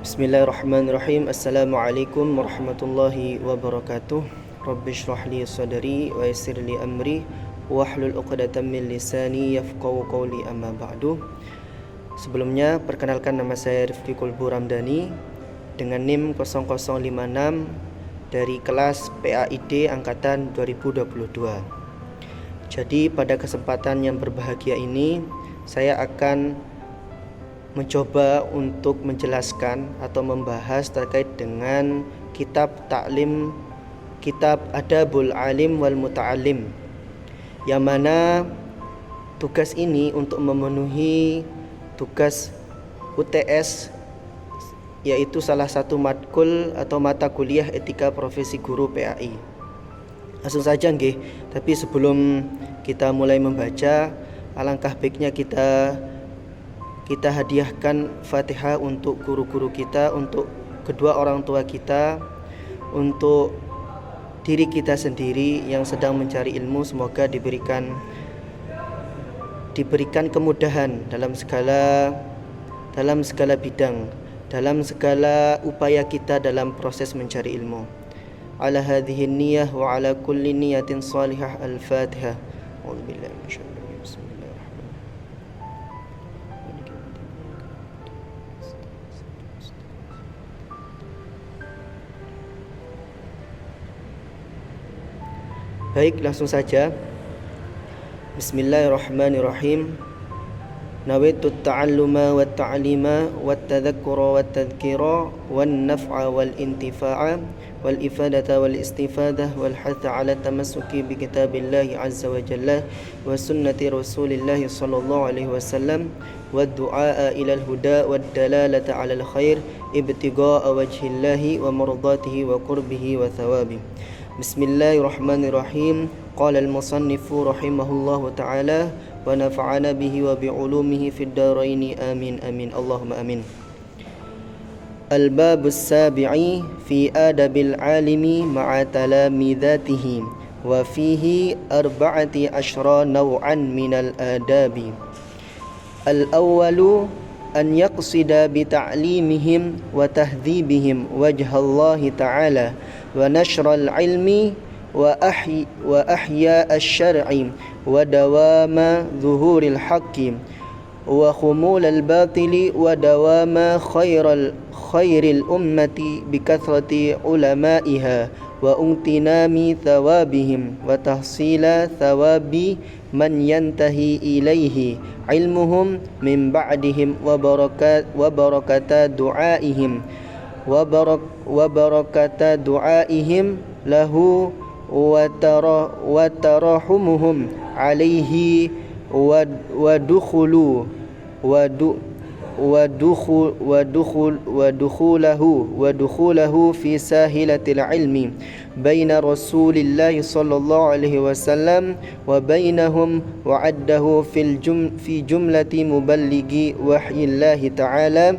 Bismillahirrahmanirrahim. Assalamualaikum warahmatullahi wabarakatuh. Rabbi shrah li sadri wa yassir li amri wahlul 'uqdatam min lisani yafqahu qawli, amma ba'du. Sebelumnya perkenalkan, nama saya Rifki Kulbu Ramdhani dengan NIM 0056 dari kelas PAID angkatan 2022. Jadi pada kesempatan yang berbahagia ini saya akan mencoba untuk menjelaskan atau membahas terkait dengan kitab taklim, kitab Adabul Alim wal Muta'alim, yang mana tugas ini untuk memenuhi tugas UTS, yaitu salah satu matkul atau mata kuliah etika profesi guru PAI. Langsung saja nggih, tapi sebelum kita mulai membaca, alangkah baiknya kita hadiahkan Fatihah untuk guru-guru kita, untuk kedua orang tua kita, untuk diri kita sendiri yang sedang mencari ilmu. Semoga diberikan kemudahan dalam segala bidang, dalam segala upaya kita dalam proses mencari ilmu. Ala hadhihi niyyah wa ala kulli niyatin salihah. Al-Fatihah. A'udzubillahi minasyaitonir rajim. Baik, langsung saja. Bismillahirrahmanirrahim. Nawaitu at-ta'alluma wat-ta'lima wat-tadhakkura wat-tadhkira wan-naf'a wal-intifa'a wal-ifadata wal-istifadah wal-hatha 'ala tamassuki bi kitabillahi 'azza wa jalla wa sunnati rasulillahi sallallahu alaihi wasallam wad-du'a ila al-huda wad-dalalata 'ala al-khair ibtigha'a wajhillahi wa mardatihi wa qurbihi wa thawabihi. Bismillahirrahmanirrahim. Qala al-musannif rahimahullahu ta'ala wa nafa'ana bihi wa bi'ulumihi fid dharaini, amin amin Allahumma amin. Al-bab as-sabi'i fi adabil alimi ma'a talamidatihi wa fihi arba'ati ashra naw'an minal adabi. Al-awwalu an yaqsida bi ta'limihim wa tahdhibihim wajhallahi ta'ala wa nashral ilmi wa ahya asy-syar'i wa dawama zuhuril haqqi wa khumul al-batili wa dawama khairil ummati bi kathrati ulamaiha wa umtinami thawabihim wa tahsila thawabi man yantahi ilaihi ilmuhum min ba'dihim wa barakata du'aihim wa barakata du'aihim lahu wa tarahumuhum alaihi wa dukhulahu fi sahilatil ilmi baina rasulillahi sallallahu alaihi wasallam wa bainahum wa addahu fi jumlati muballigi wahyillahi ta'ala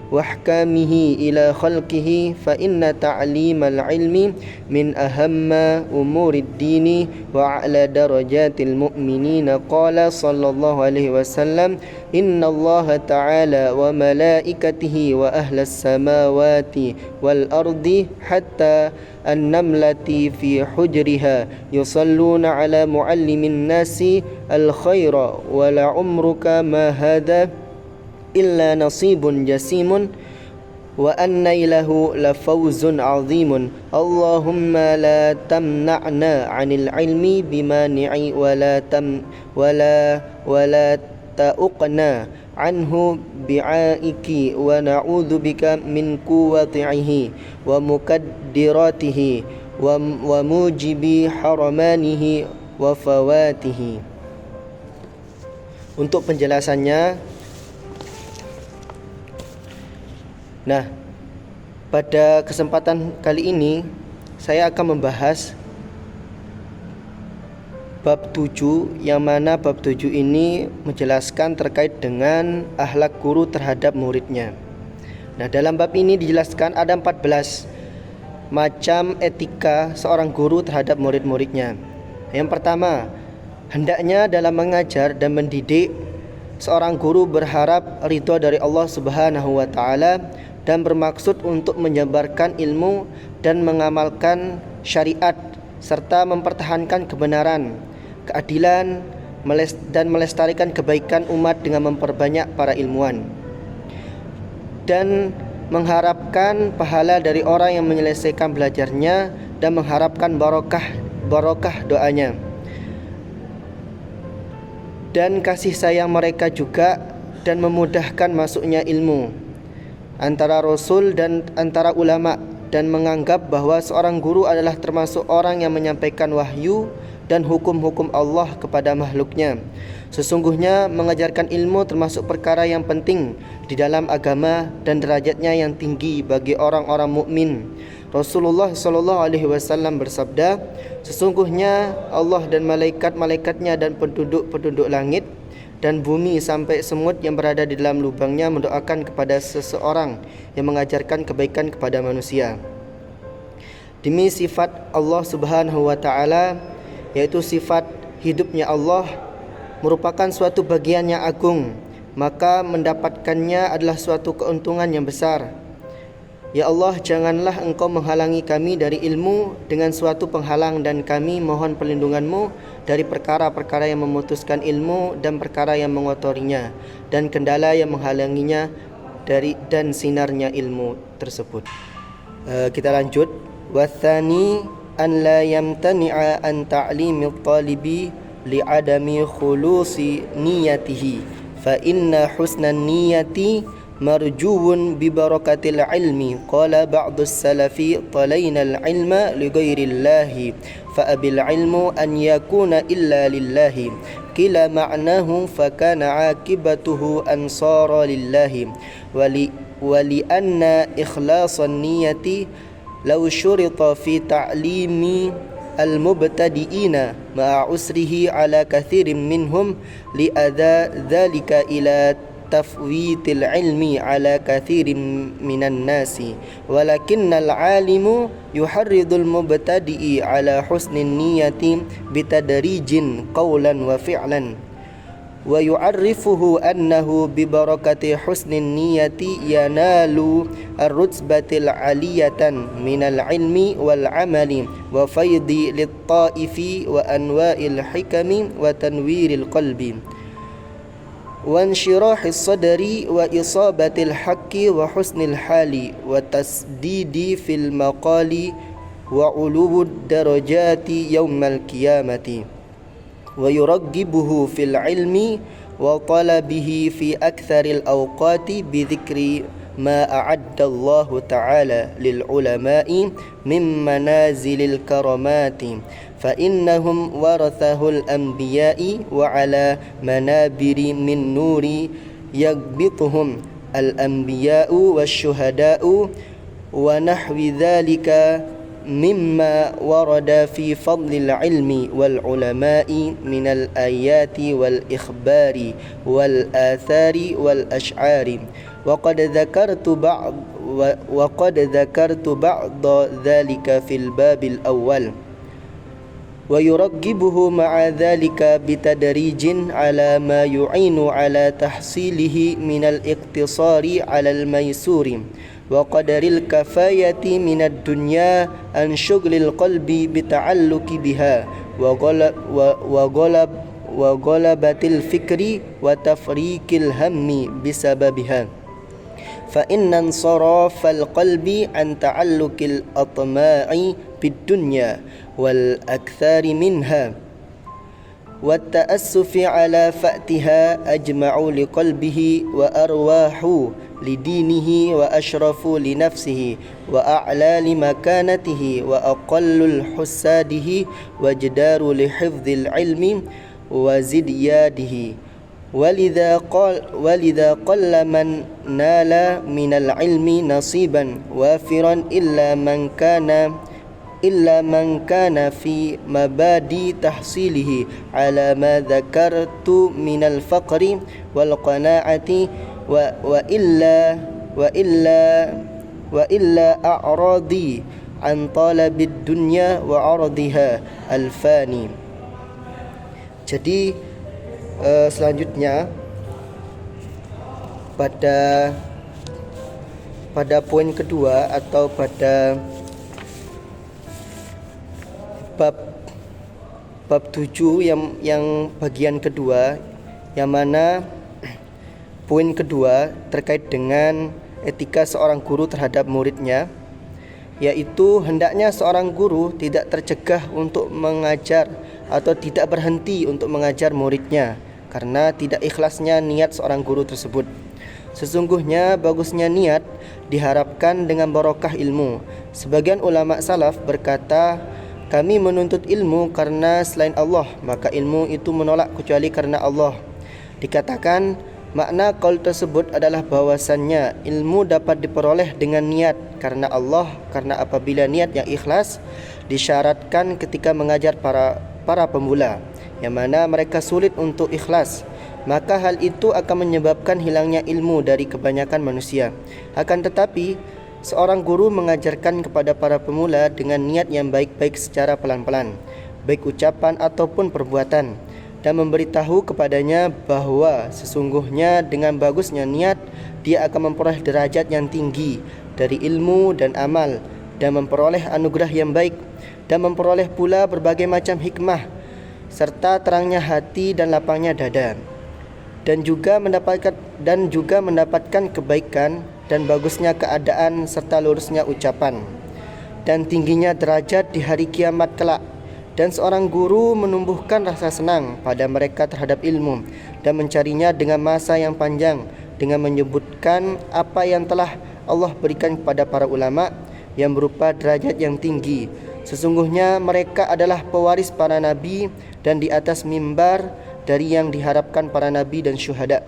wahkamihi ila khalqihi fa inna ta'limal ilmi min ahamma umurid dini wa a'la darajatil mu'minina. Qala sallallahu alaihi wasallam, inna Allah ta'ala wa malaikatihi wa ahlas samawati wal ardi hatta an-namlati fi hujriha yusalluna ala muallimin nasi al-khaira wa la umruka ma hadha illa nasibun jasimun wa anna ilahu la fawzun azimun. Allahumma la tamna'na 'anil ilmi bimani'i wa la ta'uqna anhu bi'aiki wa na'udzu bika min quwwatihi wa mukaddiratihi wa mujibi haramanihi wa fawatihi. Untuk penjelasannya, nah, pada kesempatan kali ini saya akan membahas bab 7, yang mana bab 7 ini menjelaskan terkait dengan akhlak guru terhadap muridnya. Nah, dalam bab ini dijelaskan ada 14 macam etika seorang guru terhadap murid-muridnya. Yang pertama, hendaknya dalam mengajar dan mendidik seorang guru berharap ridha dari Allah Subhanahu wa taala dan bermaksud untuk menyebarkan ilmu dan mengamalkan syariat serta mempertahankan kebenaran, keadilan dan melestarikan kebaikan umat dengan memperbanyak para ilmuwan, dan mengharapkan pahala dari orang yang menyelesaikan belajarnya dan mengharapkan barokah doanya dan kasih sayang mereka juga, dan memudahkan masuknya ilmu antara Rasul dan antara ulama, dan menganggap bahwa seorang guru adalah termasuk orang yang menyampaikan wahyu dan hukum-hukum Allah kepada makhluknya. Sesungguhnya mengajarkan ilmu termasuk perkara yang penting di dalam agama dan derajatnya yang tinggi bagi orang-orang mukmin. Rasulullah SAW bersabda, sesungguhnya Allah dan malaikat-malaikatnya dan penduduk-penduduk langit dan bumi sampai semut yang berada di dalam lubangnya mendoakan kepada seseorang yang mengajarkan kebaikan kepada manusia. Demi sifat Allah Subhanahu wa taala, yaitu sifat hidupnya Allah, merupakan suatu bagian yang agung, maka mendapatkannya adalah suatu keuntungan yang besar. Ya Allah, janganlah Engkau menghalangi kami dari ilmu dengan suatu penghalang, dan kami mohon perlindungan-Mu dari perkara-perkara yang memutuskan ilmu dan perkara yang mengotorinya, dan kendala yang menghalanginya dan sinarnya ilmu tersebut. Kita lanjut. Wathani an la yamtani'a an ta'limil talibi li'adami khulusi niyatihi fa inna husnan niyati marjuun bi barakatil ilmi. Qala ba'dus salafi talayna al-ilma li ghairillahi fa abil ilmu an yakuna illa lillahi. Qila ma'nahu fa kana akibatuhu ansara lillahi wa li anna ikhlasan niyati law syurita fi ta'limi al-mubtadi'ina ma'a usrihi ala kathirin minhum li adha dhalika ila tafwitil ilmi ala kathirin minan nasi, walakinnal alimu yuharridul mubtadi'i ala husnin niyati bitadrijin qawlan wa fi'lan wa yu'arrifuhu annahu bi barakati husnin niyati yanalu ar-rutbatil aliyatan minal ilmi wal amali wa faydi lit ta'ifi wa anwa'il hikami wa tanwiril qalbi وانشراح الصدر وإصابة الحق وحسن الحال وتسديد في المقال وعلو الدرجات يوم القيامة ويرغبه في العلم وطلبه في أكثر الأوقات بذكر ما أعد الله تعالى للعلماء من منازل الكرامات فإنهم ورثه الأنبياء وعلى منابر من نور يغبطهم الأنبياء والشهداء ونحو ذلك مما ورد في فضل العلم والعلماء من الآيات والإخبار والآثار والأشعار وقد ذكرت بعض ذلك في الباب الأول ويرغبه مع ذلك بتدريج على ما يعين على تحصيله من الاقتصار على الميسور وقدر الكفاية من الدنيا عن شغل القلب بتعلق بها وغلبة الفكر وتفريق الهم بسببها فإن انصراف القلب عن تعلق الأطماع بالدنيا والأكثار منها والتأسف على فأتها أجمع لقلبه وأرواح لدينه وأشرف لنفسه وأعلى لمكانته وأقل لحساده وجدار لحفظ العلم وزدياده ولذا قل من نال من العلم نصيبا وافرا إلا من كان في مبادئ تحصيله على ما ذكرت من الفقر والقناعة وإلا أعراضي عن طلب الدنيا وعرضها الفاني. Jadi selanjutnya pada poin kedua atau pada bab 7 yang bagian kedua, yang mana poin kedua terkait dengan etika seorang guru terhadap muridnya, yaitu hendaknya seorang guru tidak tercegah untuk mengajar atau tidak berhenti untuk mengajar muridnya karena tidak ikhlasnya niat seorang guru tersebut. Sesungguhnya bagusnya niat diharapkan dengan barokah ilmu. Sebagian ulama salaf berkata, kami menuntut ilmu karena selain Allah, maka ilmu itu menolak kecuali karena Allah. Dikatakan makna qaul tersebut adalah bahwasannya ilmu dapat diperoleh dengan niat karena Allah, karena apabila niat yang ikhlas disyaratkan ketika mengajar para pemula, yang mana mereka sulit untuk ikhlas, maka hal itu akan menyebabkan hilangnya ilmu dari kebanyakan manusia. Akan tetapi seorang guru mengajarkan kepada para pemula dengan niat yang baik-baik secara pelan-pelan, baik ucapan ataupun perbuatan, dan memberitahu kepadanya bahwa sesungguhnya dengan bagusnya niat dia akan memperoleh derajat yang tinggi dari ilmu dan amal, dan memperoleh anugerah yang baik, dan memperoleh pula berbagai macam hikmah serta terangnya hati dan lapangnya dada, dan juga mendapatkan kebaikan dan bagusnya keadaan serta lurusnya ucapan dan tingginya derajat di hari kiamat kelak. Dan seorang guru menumbuhkan rasa senang pada mereka terhadap ilmu dan mencarinya dengan masa yang panjang, dengan menyebutkan apa yang telah Allah berikan kepada para ulama yang berupa derajat yang tinggi. Sesungguhnya mereka adalah pewaris para nabi dan di atas mimbar dari yang diharapkan para nabi dan syuhada.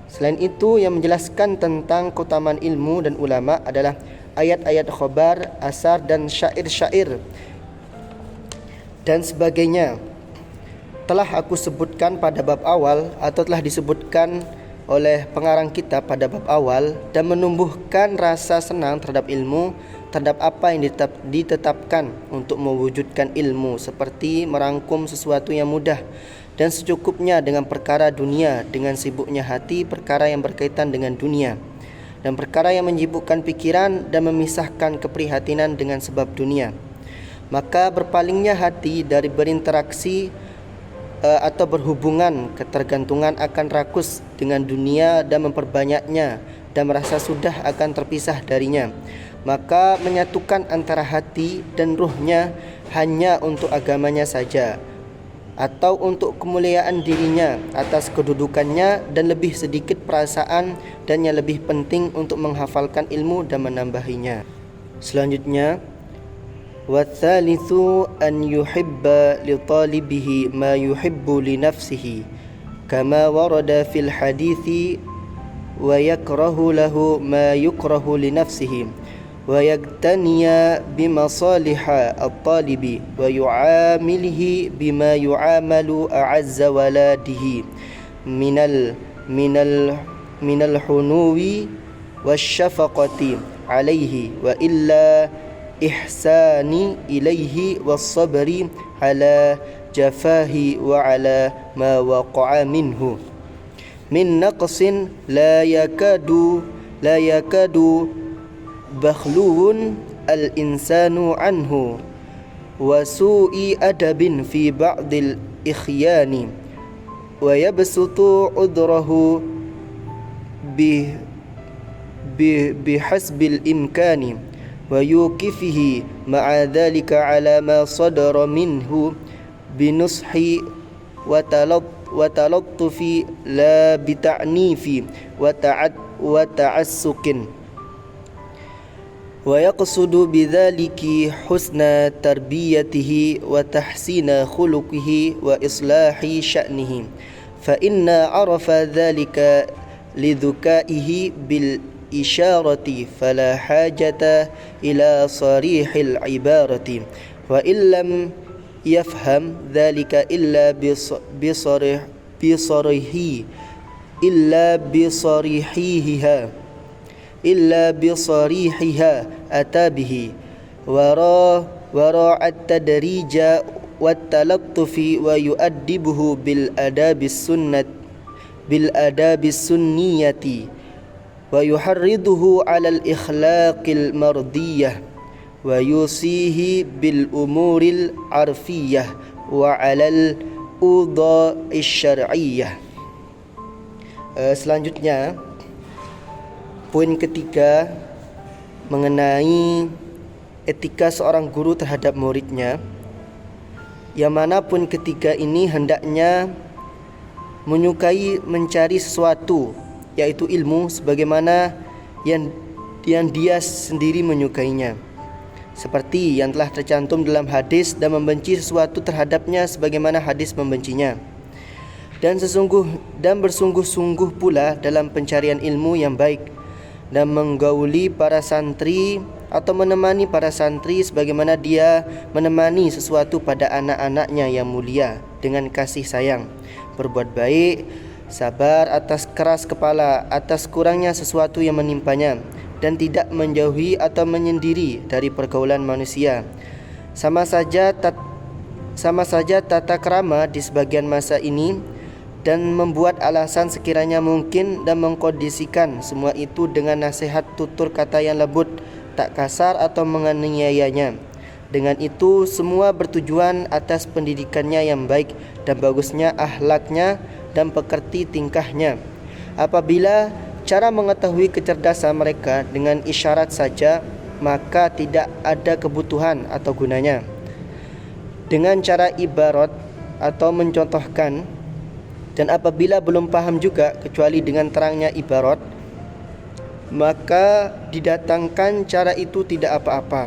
Selain itu, yang menjelaskan tentang keutamaan ilmu dan ulama adalah ayat-ayat khabar, asar dan syair-syair dan sebagainya. Telah aku sebutkan pada bab awal atau telah disebutkan oleh pengarang kitab pada bab awal, dan menumbuhkan rasa senang terhadap ilmu, terhadap apa yang ditetapkan untuk mewujudkan ilmu, seperti merangkum sesuatu yang mudah dan secukupnya dengan perkara dunia, dengan sibuknya hati perkara yang berkaitan dengan dunia, dan perkara yang menyibukkan pikiran dan memisahkan keprihatinan dengan sebab dunia. Maka berpalingnya hati dari berinteraksi atau berhubungan ketergantungan akan rakus dengan dunia dan memperbanyaknya, dan merasa sudah akan terpisah darinya. Maka menyatukan antara hati dan ruhnya hanya untuk agamanya saja, atau untuk kemuliaan dirinya atas kedudukannya, dan lebih sedikit perasaan dan yang lebih penting untuk menghafalkan ilmu dan menambahinya. Selanjutnya, وَالثَّالِثُ أَنْ يُحِبَّ لِطَالِبِهِ مَا يُحِبُّ لِنَفْسِهِ كَمَا وَرَدَ فِي الْحَدِيثِ وَيَكْرَهُ لَهُ مَا يُكْرَهُ لِنَفْسِهِ وَيَجْتَنِيَ بِمَصَالِحَ الطَّالِبِ وَيُعَامِلْهِ بِمَا يُعَامَلُ أَعَزَّ وَلَادِهِ من الحنو والشفقة عليه وإلا إحسان إليه والصبر على جفاه وعلى ما وقع منه من نقص لا يكاد بخلو الإنسان عنه وسوء أدب في بعض الإخيان ويبسط عذره بحسب الإمكان ويوقفه مع ذلك على ما صدر منه بنصح وتلطف لا بتعنيف وتعسك ويقصد بذلك حسن تربيته وتحسين خلقه وإصلاح شأنه فإن عرف ذلك لذكائه بالإشارة فلا حاجة إلى صريح العبارة وإن لم يفهم ذلك إلا بصريحها أتى به وراء التدريج والتلطف ويؤدبه بالآداب السنية wa yuharriduhu 'alal ikhlaqil mardiyah wa yusihi bil umuril arfiyah wa 'alal udha'ish syar'iyyah. Selanjutnya poin ketiga mengenai etika seorang guru terhadap muridnya, yang manapun ketiga ini hendaknya menyukai mencari sesuatu, yaitu ilmu sebagaimana yang dia sendiri menyukainya, seperti yang telah tercantum dalam hadis, dan membenci sesuatu terhadapnya sebagaimana hadis membencinya, dan bersungguh-sungguh pula dalam pencarian ilmu yang baik, dan menggauli para santri atau menemani para santri sebagaimana dia menemani sesuatu pada anak-anaknya yang mulia, dengan kasih sayang, berbuat baik, sabar atas keras kepala atas kurangnya sesuatu yang menimpanya, dan tidak menjauhi atau menyendiri dari pergaulan manusia. Sama saja tata krama di sebagian masa ini, dan membuat alasan sekiranya mungkin, dan mengkondisikan semua itu dengan nasihat tutur kata yang lembut, tak kasar atau menganiayanya. Dengan itu semua bertujuan atas pendidikannya yang baik dan bagusnya akhlaknya dan pekerti tingkahnya. Apabila cara mengetahui kecerdasan mereka dengan isyarat saja, maka tidak ada kebutuhan atau gunanya. Dengan cara ibarat atau mencontohkan, dan apabila belum paham juga kecuali dengan terangnya ibarat, maka didatangkan cara itu tidak apa-apa,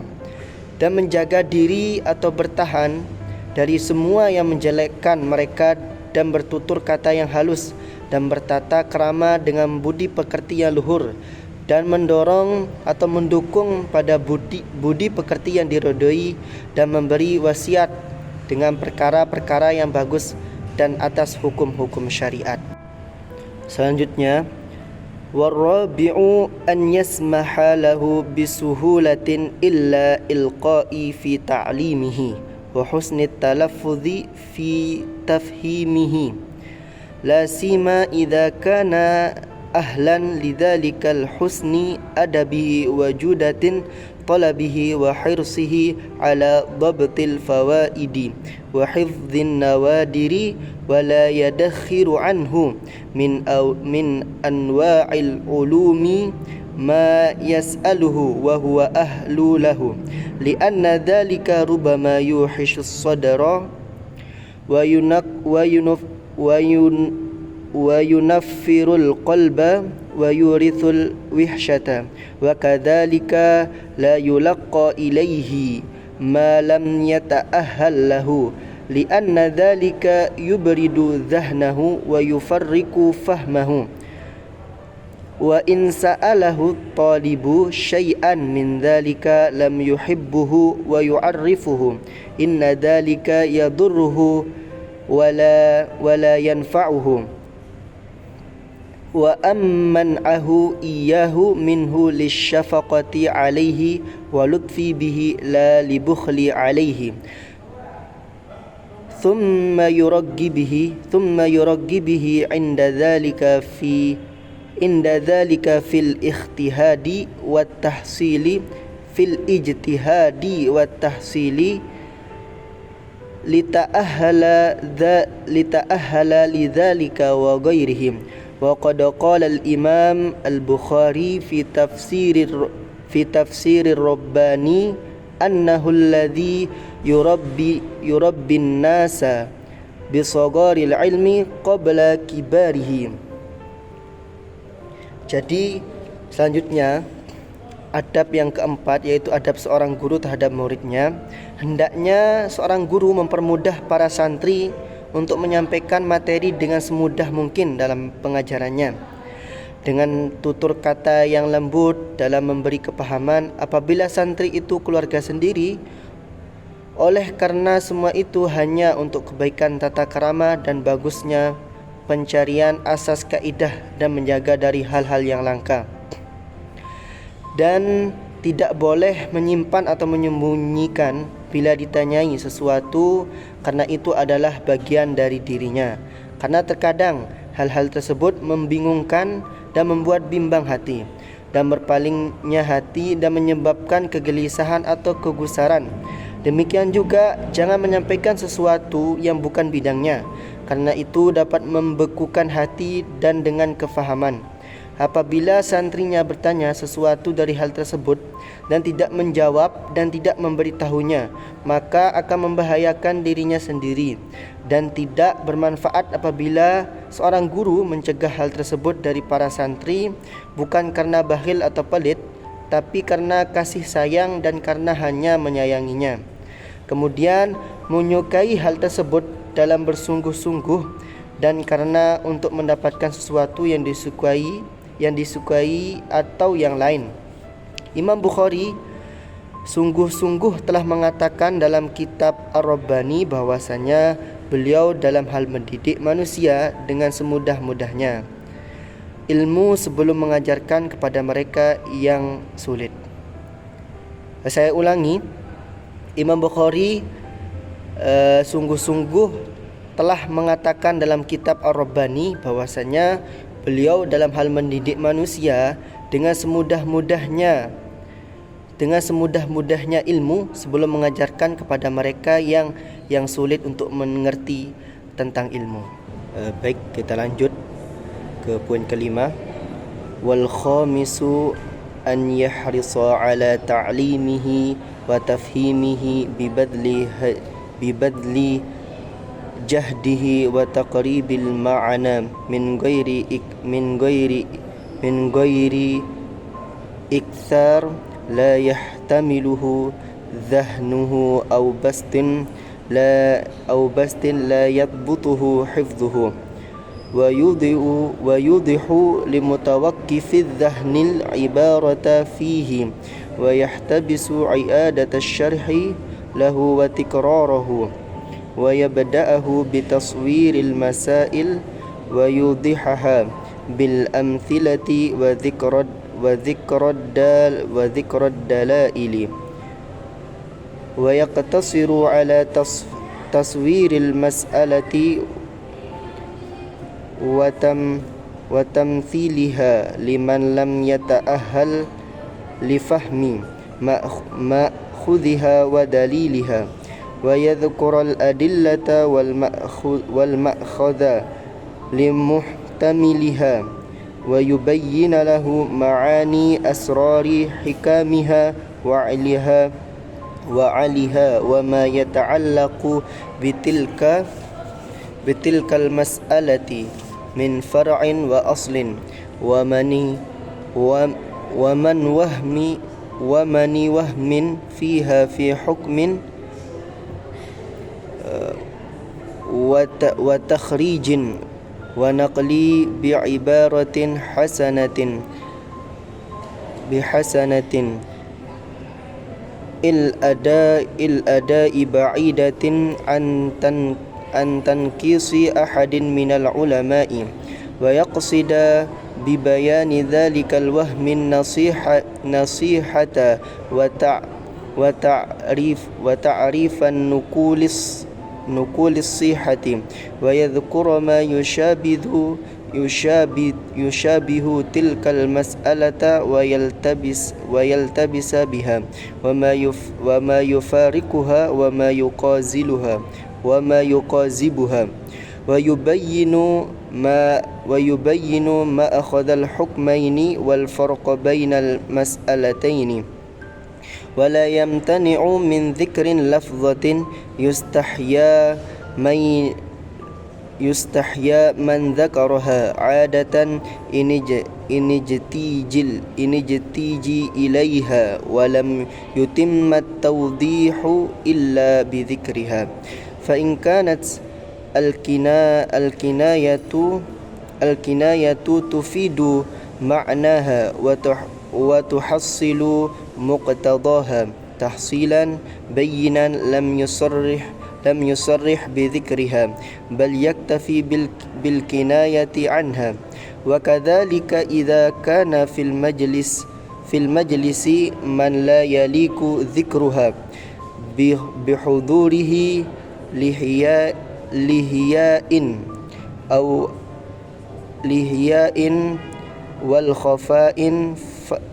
dan menjaga diri atau bertahan dari semua yang menjelekkan mereka, dan bertutur kata yang halus, dan bertata krama dengan budi pekerti yang luhur, dan mendorong atau mendukung pada budi pekerti yang diridhoi, dan memberi wasiat dengan perkara-perkara yang bagus dan atas hukum-hukum syariat. Selanjutnya, warabi'u an yasmaha lahu bisuhulatin illa ilqa'i fi ta'limihi wa husni talaffuzi fi tafhimihi, la sima idza kana ahlan lidzalikal husni adabihi wa judatin talabihi wa hirsihi ala dhabtil fawaidi wa hifdhin nawadiri wa la yadakhiru anhu min anwa'il ulumi ma yas'aluhu wa huwa ahlu lahu, li'anna dhalika rubama yuhishu as-sadra wa yunaffirul qalba wa yurithul wihsyata, wa kadzalika la yulaqqa ilaihi ma lam yata'ahhal lahu, li'anna dzalika yubridu dhahnahu wa yufarriqu fahmahu, wa in sa'alahu talibu syai'an min dzalika lam yuhibbuhu wa yu'arrifuhu, inna dzalika yadurruhu wala yanfa'uhu, wa amman'ahu iyyahu minhu lisyafaqati alaihi wa lutfi bihi la libukhli alaihi, thumma yuraggi bihi inda dhalika fil ijtihadi wat tahsili lita'ahhala lidzalika wa ghairihi. Wa qad qala al-Imam al-Bukhari fi tafsir ar-Rabbani annahu alladhi yurabbi an-nasa bi sagharil ilmi qabla kibarihi. Jadi selanjutnya adab yang keempat, yaitu adab seorang guru terhadap muridnya. Hendaknya seorang guru mempermudah para santri untuk menyampaikan materi dengan semudah mungkin dalam pengajarannya, dengan tutur kata yang lembut dalam memberi kepahaman apabila santri itu keluarga sendiri. Oleh karena semua itu hanya untuk kebaikan tata krama dan bagusnya pencarian asas kaidah, dan menjaga dari hal-hal yang langka, dan tidak boleh menyimpan atau menyembunyikan bila ditanyai sesuatu, karena itu adalah bagian dari dirinya. Karena terkadang hal-hal tersebut membingungkan dan membuat bimbang hati, dan berpalingnya hati dan menyebabkan kegelisahan atau kegusaran. Demikian juga jangan menyampaikan sesuatu yang bukan bidangnya, karena itu dapat membekukan hati dan dengan kefahaman. Apabila santrinya bertanya sesuatu dari hal tersebut dan tidak menjawab dan tidak memberitahunya, maka akan membahayakan dirinya sendiri, dan tidak bermanfaat apabila seorang guru mencegah hal tersebut dari para santri, bukan karena bakhil atau pelit, tapi karena kasih sayang dan karena hanya menyayanginya. Kemudian menyukai hal tersebut dalam bersungguh-sungguh, dan karena untuk mendapatkan sesuatu yang disukai atau yang lain. Imam Bukhari sungguh-sungguh telah mengatakan dalam kitab Ar-Rabbani bahwasanya beliau dalam hal mendidik manusia dengan semudah-mudahnya ilmu sebelum mengajarkan kepada mereka yang sulit. Saya ulangi, Imam Bukhari sungguh-sungguh telah mengatakan dalam kitab Ar-Rabbani bahwasanya beliau dalam hal mendidik manusia dengan semudah-mudahnya ilmu sebelum mengajarkan kepada mereka yang sulit untuk mengerti tentang ilmu. Baik, kita lanjut ke poin kelima. Wal khamisu an yahrisa ala ta'limihi wa tafhimihi bibadli jahdihi wa taqribil ma'ana min ghairi ikthar la yahtamiluhu dhahnuhu aw bastin la yadbutuhu hifdhuhu wa yudihu limutawakkifi dhahnil ibarata fihi wa yahtabisu i'adata syarhi lahu wa tikrarahu wa yabda'ahu bitaswiril masail wa yudhihaha bil amthilati wa dhikrad dalaili wa yaqtasiru ala taswiril mas'alati wa tamthiliha liman lam yata'ahhal li fahmi ma'khudhiha wa daliliha wa yadhkur al-adillata wal ma'khadha limuhtamiliha wa yubayyina lahu ma'ani asrari hikamiha wa 'aliha wa ma yata'allaqu bitilka al-mas'alati min far'in wa aslin wa man wahmin fiha fi hukmin wa takhrijin wa naqli bi'ibaratin hasanatin il ada'i ba'idatin an tankisi ahadin minal ulama'i wa yaqsida bibayani dhalikal wahmin nasihata wa ta'rifan nukulis sihati wa yadhkura ma yushabihu tilkal mas'alata wa yaltabisa biha wa ma yufariquha wa ma yuqazibuha wa yubayyinu ma akhadha al-hukmaini wal farqa bainal mas'alataini wa la yamtani'u min dhikrin lafzatin yustahya man dhakaraha 'adatan inijtiji ilaiha wa lam yutimma at-tawdihu illa bi dhikriha fa in kanat al-kinayatu tufidu ma'naha wa tuhassilu muqtadaha tahsilan bayyinan lam yusarrih bi dhikriha bal yaktafi bil kinayati anha wa kadzalika idza kana fil majlisi man la yaliku dhikruha bihudurihi lihiyain والخفاء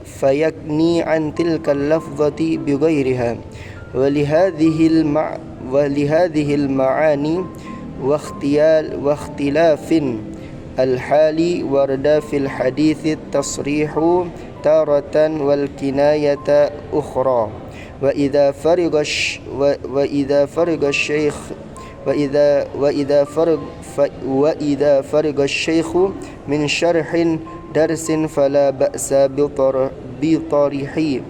فيكني عن تلك اللفظة بغيرها ولهذه المعاني واختلاف الحال ورد في الحديث التصريح تارة والكناية أخرى وإذا فرغ الشيخ من شرح درس فلا بأس بطرح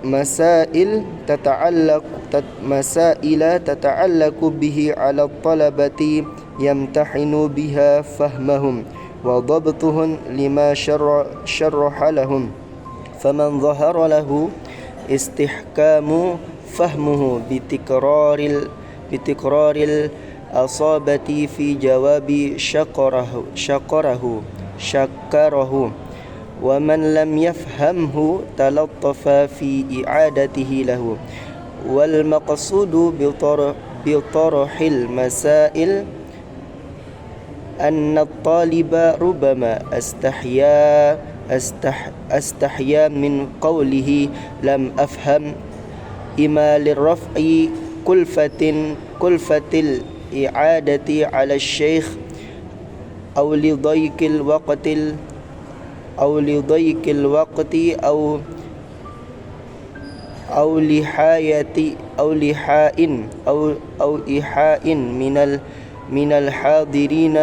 مسائل تتعلق به على الطلبة يمتحن بها فهمهم وضبطهم لما شرح لهم فمن ظهر له استحكام فهمه بتكرار الأصابة في جواب شكره ومن لم يفهمه تلطف في إعادته له والمقصود بطرح المسائل أن الطالب ربما استحيا من قوله لم أفهم إما للرفع كلفة الإعادة على الشيخ أو لضيق الوقت أو إيحاء من الحاضرين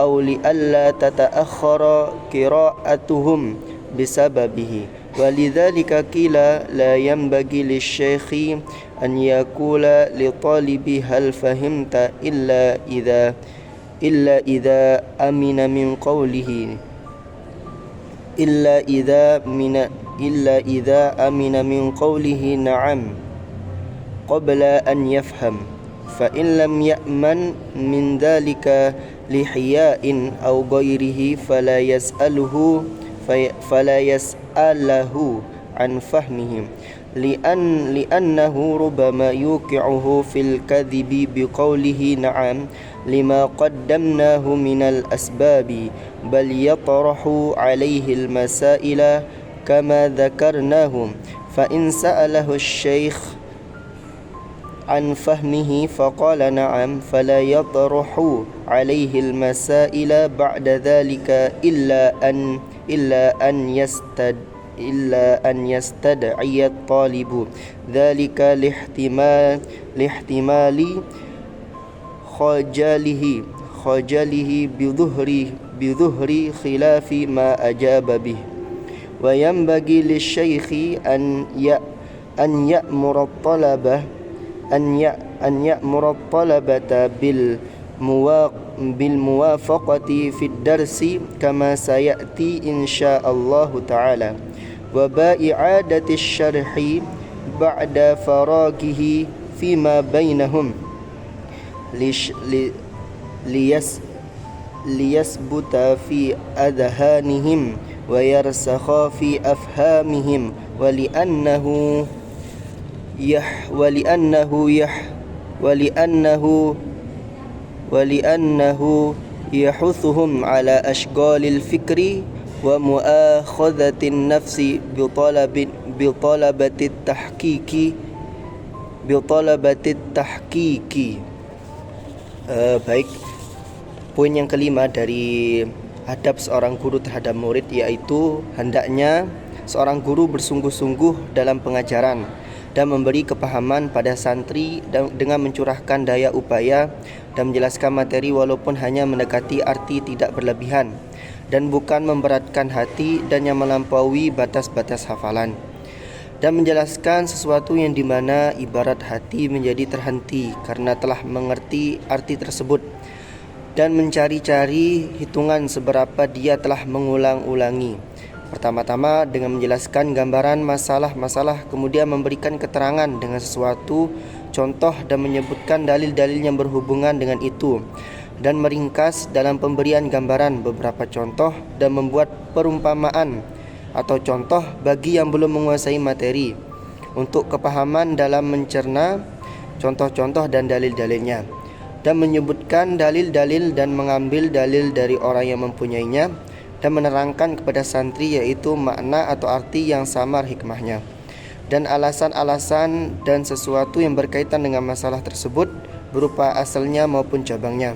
أو لئلا تتأخر قراءتهم بسببه ولذلك قيل لا ينبغي للشيخ أن يقول لطالبه هل فهمت إلا إذا أمن من قوله نعم قبل أن يفهم فإن لم يأمن من ذلك لحياء أو غيره فلا يسأله عن فهمه لأنه ربما يوقعه في الكذب بقوله نعم لما قدمناه من الأسباب بل يطرح عليه المسائل كما ذكرناه فإن سأله الشيخ عن فهمه فقال نعم فلا يطرح عليه المسائل بعد ذلك إلا أن يستدعي الطالب ذلك لاحتمال خجله بظهر خلاف ما أجاب به وينبغي للشيخ أن يأمر الطلبة بالموافقة في الدرس كما سيأتي إن شاء الله تعالى وبإعادة الشرح بعد فراغه فيما بينهم ليثبت في أذهانهم ويرسخ في أفهامهم ولأنه يحثهم على أشغال الفكر ومؤاخذة النفس بطلبة التحقيق. Baik, poin yang kelima dari adab seorang guru terhadap murid yaitu hendaknya seorang guru bersungguh-sungguh dalam pengajaran dan memberi kepahaman pada santri dengan mencurahkan daya upaya dan menjelaskan materi walaupun hanya mendekati arti tidak berlebihan dan bukan memberatkan hati dan yang melampaui batas-batas hafalan dan menjelaskan sesuatu yang dimana ibarat hati menjadi terhenti karena telah mengerti arti tersebut dan mencari-cari hitungan seberapa dia telah mengulang-ulangi. Pertama-tama dengan menjelaskan gambaran masalah-masalah, kemudian memberikan keterangan dengan sesuatu contoh dan menyebutkan dalil-dalil yang berhubungan dengan itu dan meringkas dalam pemberian gambaran beberapa contoh dan membuat perumpamaan atau contoh bagi yang belum menguasai materi untuk kepahaman dalam mencerna contoh-contoh dan dalil-dalilnya. dan menyebutkan dalil-dalil dan mengambil dalil dari orang yang mempunyainya dan menerangkan kepada santri yaitu makna atau arti yang samar hikmahnya dan alasan-alasan dan sesuatu yang berkaitan dengan masalah tersebut berupa asalnya maupun cabangnya.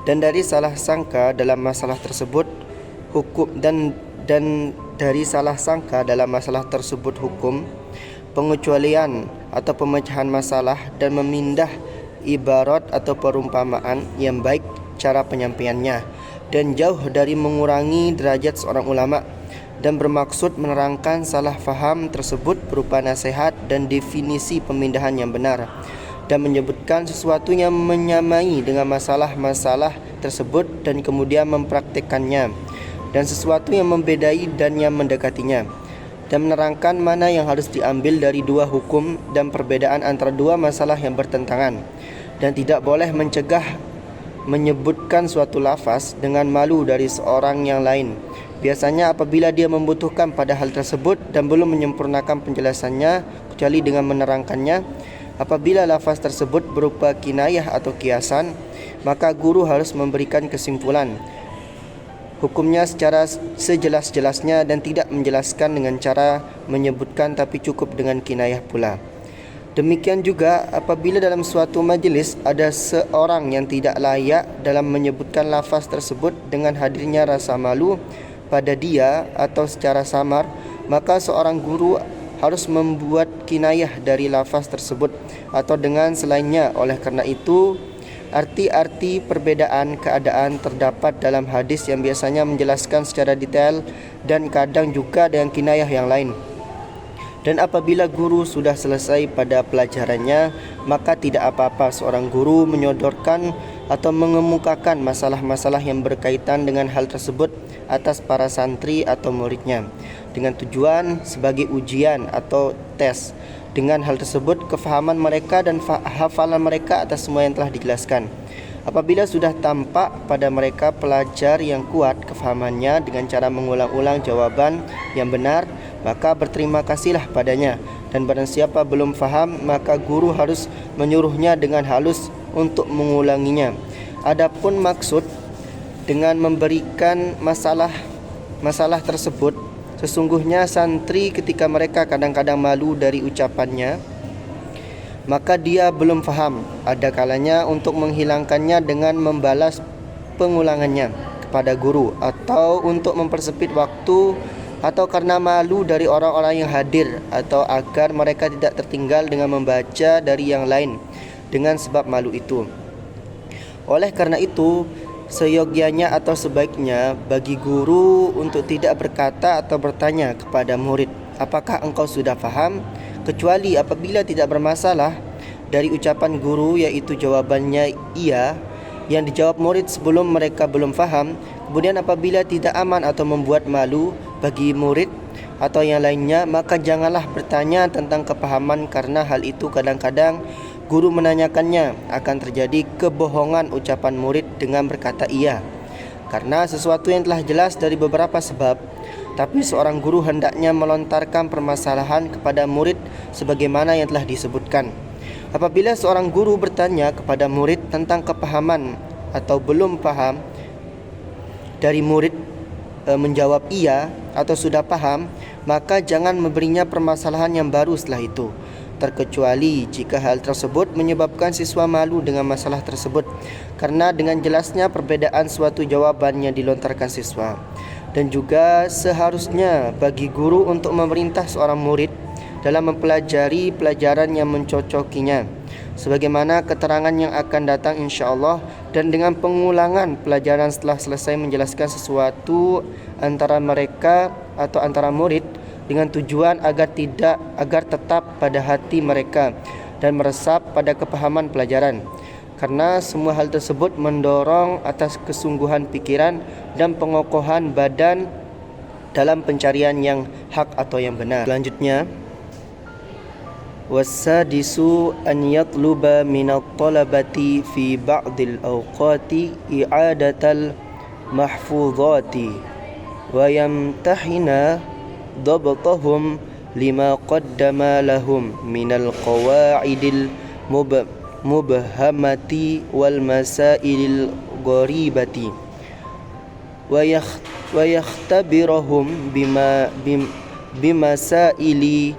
Dan dari salah sangka dalam masalah tersebut hukum dan dari salah sangka dalam masalah tersebut hukum, pengecualian atau pemecahan masalah dan memindah ibarat atau perumpamaan yang baik cara penyampaiannya dan jauh dari mengurangi derajat seorang ulama dan bermaksud menerangkan salah faham tersebut berupa nasihat dan definisi pemindahan yang benar dan menyebutkan sesuatu yang menyamai dengan masalah-masalah tersebut dan kemudian mempraktikkannya dan sesuatu yang membedai dan yang mendekatinya dan menerangkan mana yang harus diambil dari dua hukum dan perbedaan antara dua masalah yang bertentangan dan tidak boleh mencegah menyebutkan suatu lafaz dengan malu dari seorang yang lain. Biasanya apabila dia membutuhkan pada hal tersebut dan belum menyempurnakan penjelasannya kecuali dengan menerangkannya. Apabila lafaz tersebut berupa kinayah atau kiasan, maka guru harus memberikan kesimpulan hukumnya secara sejelas-jelasnya dan tidak menjelaskan dengan cara menyebutkan tapi cukup dengan kinayah pula. Demikian juga apabila dalam suatu majlis ada seorang yang tidak layak dalam menyebutkan lafaz tersebut dengan hadirnya rasa malu pada dia atau secara samar, maka seorang guru harus membuat kinayah dari lafaz tersebut atau dengan selainnya. Oleh karena itu, arti-arti perbedaan keadaan terdapat dalam hadis yang biasanya menjelaskan secara detail dan kadang juga dengan kinayah yang lain. Dan apabila guru sudah selesai pada pelajarannya, maka tidak apa-apa seorang guru menyodorkan atau mengemukakan masalah-masalah yang berkaitan dengan hal tersebut atas para santri atau muridnya dengan tujuan sebagai ujian atau tes. Dengan hal tersebut, kefahaman mereka dan hafalan mereka atas semua yang telah dijelaskan. Apabila sudah tampak pada mereka pelajar yang kuat kefahamannya dengan cara mengulang-ulang jawaban yang benar, maka berterima kasihlah padanya. Dan barang siapa belum faham, maka guru harus menyuruhnya dengan halus untuk mengulanginya. Adapun maksud dengan memberikan masalah tersebut, sesungguhnya santri ketika mereka kadang-kadang malu dari ucapannya, maka dia belum faham. Ada kalanya untuk menghilangkannya dengan membalas pengulangannya kepada guru, atau untuk mempersempit waktu, atau karena malu dari orang-orang yang hadir, atau agar mereka tidak tertinggal dengan membaca dari yang lain dengan sebab malu itu. Oleh karena itu, seyogyanya atau sebaiknya bagi guru untuk tidak berkata atau bertanya kepada murid, apakah engkau sudah faham? Kecuali apabila tidak bermasalah dari ucapan guru, yaitu jawabannya iya, yang dijawab murid sebelum mereka belum faham. Kemudian apabila tidak aman atau membuat malu bagi murid atau yang lainnya, maka janganlah bertanya tentang kepahaman, karena hal itu kadang-kadang guru menanyakannya akan terjadi kebohongan ucapan murid dengan berkata iya karena sesuatu yang telah jelas dari beberapa sebab. Tapi seorang guru hendaknya melontarkan permasalahan kepada murid sebagaimana yang telah disebutkan. Apabila seorang guru bertanya kepada murid tentang kepahaman atau belum paham, dari murid menjawab iya atau sudah paham, maka jangan memberinya permasalahan yang baru setelah itu, terkecuali jika hal tersebut menyebabkan siswa malu dengan masalah tersebut, karena dengan jelasnya perbedaan suatu jawaban yang dilontarkan siswa. Dan juga seharusnya bagi guru untuk memerintah seorang murid dalam mempelajari pelajaran yang mencocokinya, sebagaimana keterangan yang akan datang insya-Allah, dan dengan pengulangan pelajaran setelah selesai menjelaskan sesuatu antara mereka atau antara murid, dengan tujuan agar tetap pada hati mereka dan meresap pada kepahaman pelajaran. Karena semua hal tersebut mendorong atas kesungguhan pikiran dan pengokohan badan dalam pencarian yang hak atau yang benar. Selanjutnya, wasadisu an yatluba minat talabati fi ba'dil awqati i'adatal mahfuzati wa yamtahina ضبطهم لما قدم لهم من القواعد mubhamati wal masailil gharibati wa yakhtabirahum bimasaili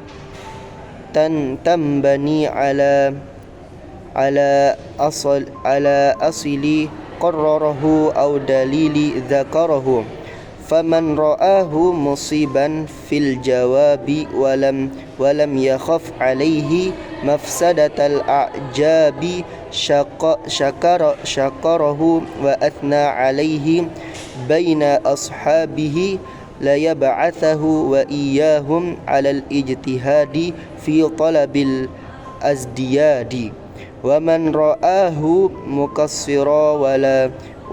tambani ala asli qarrarahu aw dalili dzakarahu faman ra'ahu musiban fil jawabi walam yakhaf alaihi mafsadatal a'jabi syakarahu wa athna alaihi baina ashabihi la yab'athahu wa iyyahum 'alal ijtihadi fi talabil azdiyadi wa man ra'ahu muqassira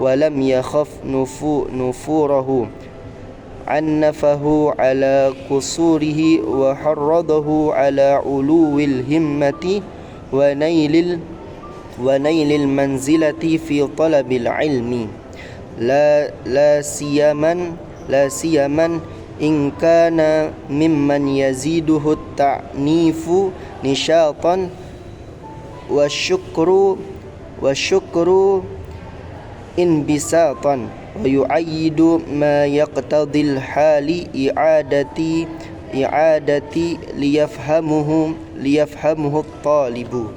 walam yakhaf nufurahu annafahu ala qusurihi wa harradahu ala uluwil himmati wa nailil manzilati fi talabil ilmi la siyaman in kana mimman yaziduhu ta'nifu nishatan wa syukru inbisatan wa yu'ayyidu ma yaqtadil hali i'adati liyafhamuhu talibu.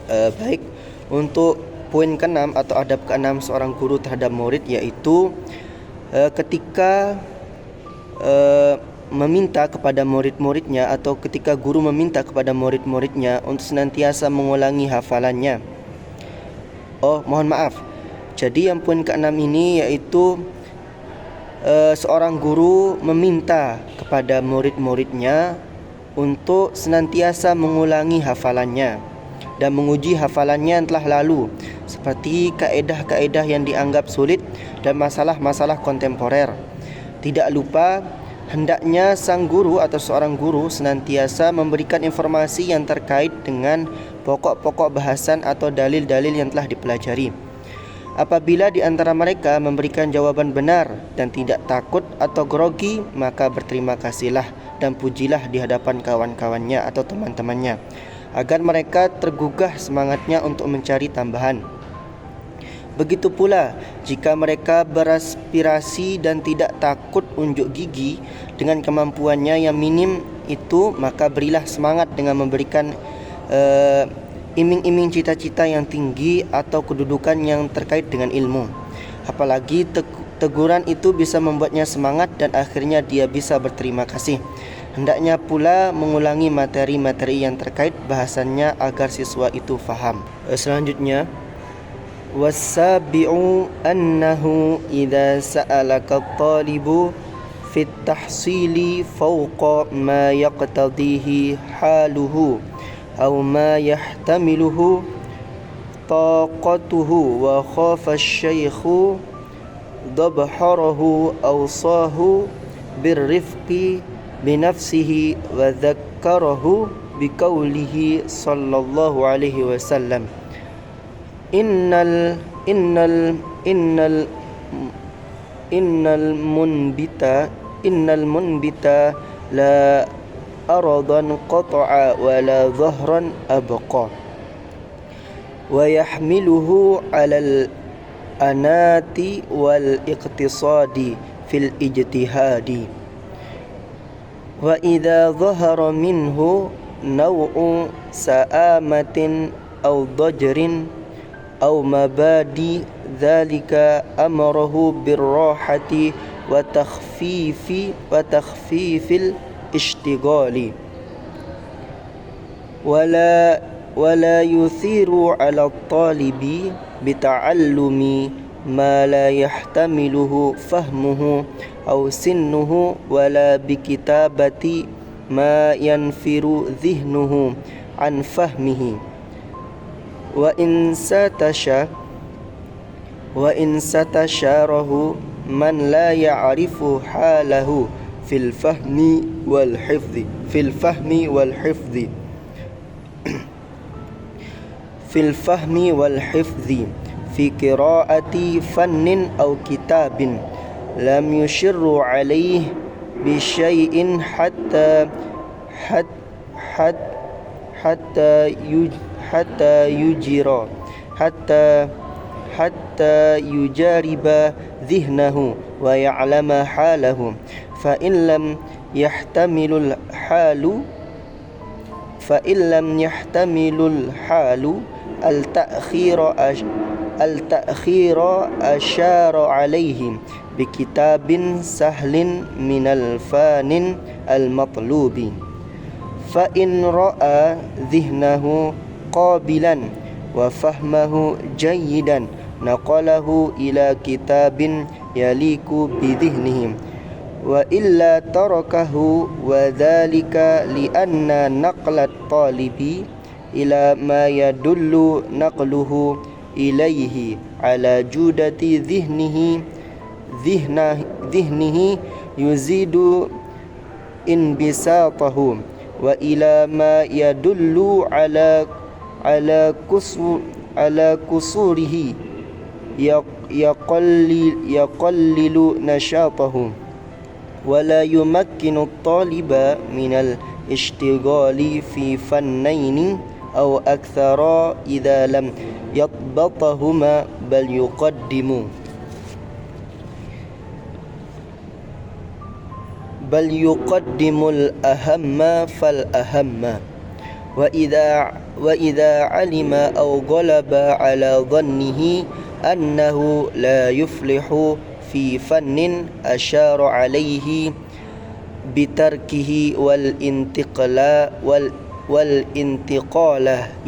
Baik, untuk poin ke-6 atau adab ke-6 seorang guru terhadap murid, yaitu ketika meminta kepada murid-muridnya atau ketika guru meminta kepada murid-muridnya untuk senantiasa mengulangi hafalannya. Mohon maaf. Jadi yang poin ke-6 ini yaitu seorang guru meminta kepada murid-muridnya untuk senantiasa mengulangi hafalannya dan menguji hafalannya yang telah lalu, seperti kaedah-kaedah yang dianggap sulit dan masalah-masalah kontemporer. Tidak lupa, hendaknya sang guru atau seorang guru senantiasa memberikan informasi yang terkait dengan pokok-pokok bahasan atau dalil-dalil yang telah dipelajari. Apabila di antara mereka memberikan jawaban benar dan tidak takut atau grogi, maka berterima kasihlah dan pujilah di hadapan kawan-kawannya atau teman-temannya, agar mereka tergugah semangatnya untuk mencari tambahan. Begitu pula jika mereka beraspirasi dan tidak takut unjuk gigi dengan kemampuannya yang minim itu, maka berilah semangat dengan memberikan iming-iming cita-cita yang tinggi atau kedudukan yang terkait dengan ilmu. Apalagi teguran itu bisa membuatnya semangat dan akhirnya dia bisa berterima kasih. Hendaknya pula mengulangi materi-materi yang terkait bahasannya agar siswa itu faham. Selanjutnya, wasabi'u annahu idza sa'alaka at-talibu fit tahsili fawqa ma yaqtadihi haluhu aw ma yahtamiluhu taqatuhu wa khafa asy-syaikhu dabharahu awsahu birrifqi binafsihi wa dzakkarahu biqaulihi sallallahu alaihi wasallam innal munbita la aradan qata'a wa la dhahran abqa wa yahmiluhu 'alal anati wal iqtisadi fil ijtihadi wa idza dhahara minhu naw'u sa'amatin aw dajrin aw mabadi dzalika amarahu birrahati wa takhfifil ishtighali wala yuthiru 'ala at-talibi bita'allumi ma la yahtamiluhu fahmuhu aw sinnuhu wala bikitabati ma yanfiru dhihnuhu an fahmihi wa in satasharahu man la ya'rifu halahu fil fahmi wal hifdhi fi qiraati fannin aw kitabin lam yushirru alayhi bi syai'in hatta hatta yujira hatta yujariba dhihnahu wa ya'lama halahu fa in lam yahtamilul halu al-ta'khira asyara alaihim bikitabin sahlin minal fanin al-matlubi fa in ra'a dhihnahu qabilan wa fahmahu jayyidan naqalahu ila kitabin yaliku bidhihnihim wa illa tarakahu wa dhalika lianna naqlat talibi ila ma yadullu naqluhu ilaihi ala judati dhihnihi yuzidu inbisatahu wa ila ma yadullu ala kusurihi yaqallilu nashatahu wa la yumakkinu at-taliba minal ishtighali fi fannaini aw akthara idza lam yatbatahuma bal yuqaddimul ahamma fal ahamma wa idza alima aw ghalaba ala dhannihi annahu la yuflihu fi fannin asyara alaihi bitarkihi wal intiqala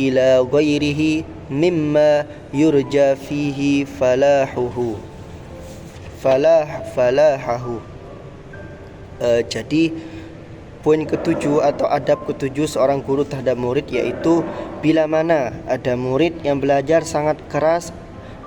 ila ghairihi mimma yurja fihi falahahu. Jadi poin ketujuh atau adab ketujuh seorang guru terhadap murid, yaitu bila mana ada murid yang belajar sangat keras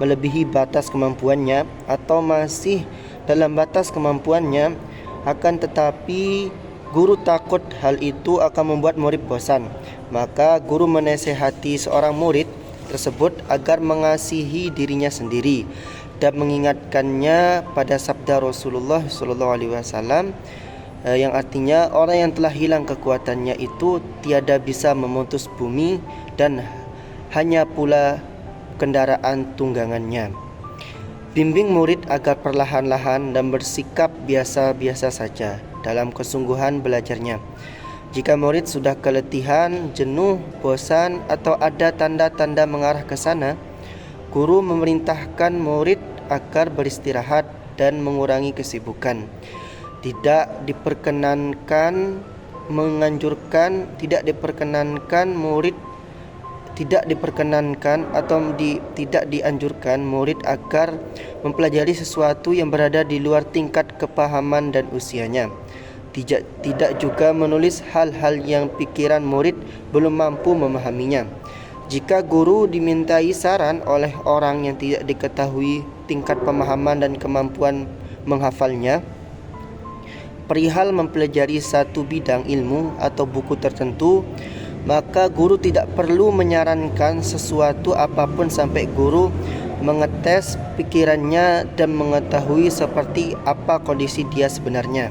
melebihi batas kemampuannya atau masih dalam batas kemampuannya, akan tetapi guru takut hal itu akan membuat murid bosan, maka guru menasihati seorang murid tersebut agar mengasihi dirinya sendiri dan mengingatkannya pada sabda Rasulullah SAW yang artinya orang yang telah hilang kekuatannya itu tiada bisa memutus bumi dan hanya pula kendaraan tunggangannya. Bimbing murid agar perlahan-lahan dan bersikap biasa-biasa saja dalam kesungguhan belajarnya. Jika murid sudah keletihan, jenuh, bosan atau ada tanda-tanda mengarah ke sana, guru memerintahkan murid agar beristirahat dan mengurangi kesibukan. Tidak diperkenankan tidak dianjurkan murid agar mempelajari sesuatu yang berada di luar tingkat kepahaman dan usianya. Tidak juga menulis hal-hal yang pikiran murid belum mampu memahaminya. Jika guru dimintai saran oleh orang yang tidak diketahui tingkat pemahaman dan kemampuan menghafalnya perihal mempelajari satu bidang ilmu atau buku tertentu, maka guru tidak perlu menyarankan sesuatu apapun sampai guru mengetes pikirannya dan mengetahui seperti apa kondisi dia sebenarnya.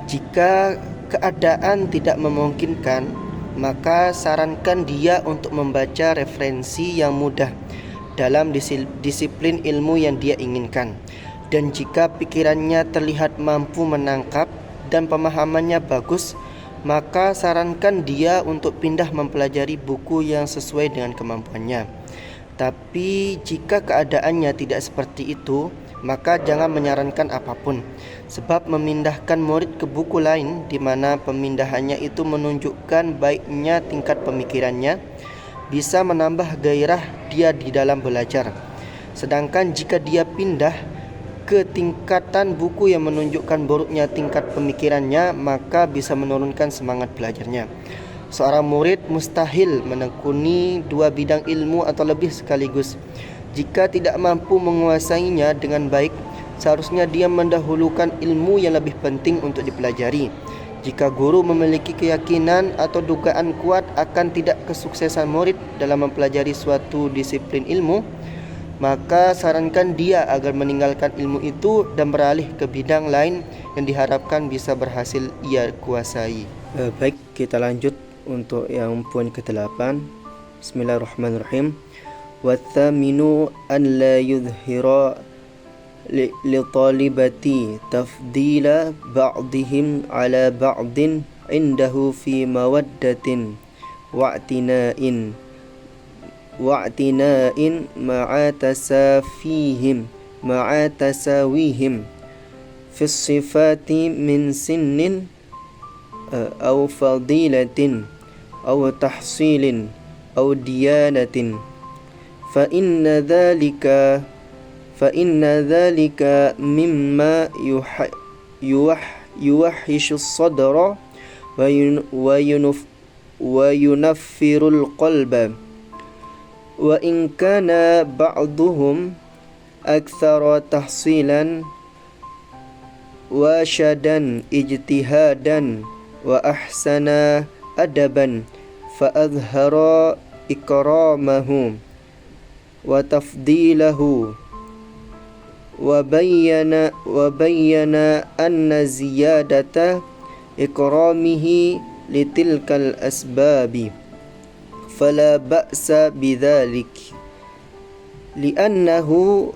Jika keadaan tidak memungkinkan, maka sarankan dia untuk membaca referensi yang mudah dalam disiplin ilmu yang dia inginkan. Dan jika pikirannya terlihat mampu menangkap dan pemahamannya bagus, maka sarankan dia untuk pindah mempelajari buku yang sesuai dengan kemampuannya. Tapi jika keadaannya tidak seperti itu, maka jangan menyarankan apapun, sebab memindahkan murid ke buku lain di mana pemindahannya itu menunjukkan baiknya tingkat pemikirannya bisa menambah gairah dia di dalam belajar. Sedangkan jika dia pindah ke tingkatan buku yang menunjukkan buruknya tingkat pemikirannya, maka bisa menurunkan semangat belajarnya. Seorang murid mustahil menekuni dua bidang ilmu atau lebih sekaligus. Jika tidak mampu menguasainya dengan baik, seharusnya dia mendahulukan ilmu yang lebih penting untuk dipelajari. Jika guru memiliki keyakinan atau dugaan kuat akan tidak kesuksesan murid dalam mempelajari suatu disiplin ilmu, maka sarankan dia agar meninggalkan ilmu itu dan beralih ke bidang lain yang diharapkan bisa berhasil ia kuasai. Baik, kita lanjut untuk yang poin ke-8. Bismillahirrahmanirrahim. Wathaminu an la yudhira li talibati tafdila ba'dihim ala ba'din indahu fi mawaddatin wa'tina'in ma'a tasawihim fi sifati min sinnin aw fadilatin aw tahsilin aw diyanatin fa inna dhalika mimma yuwahhishu as-sadra wa yunaffiru al-qalba wa in kana ba'duhum akthara tahsilan wa syadan ijtihadan wa ahsana adaban fa adhhara ikramahu wa tafdilahu wa bayyana anna ziyadata ikramihi litilkal asbabi fala ba'sa bidzalik li'annahu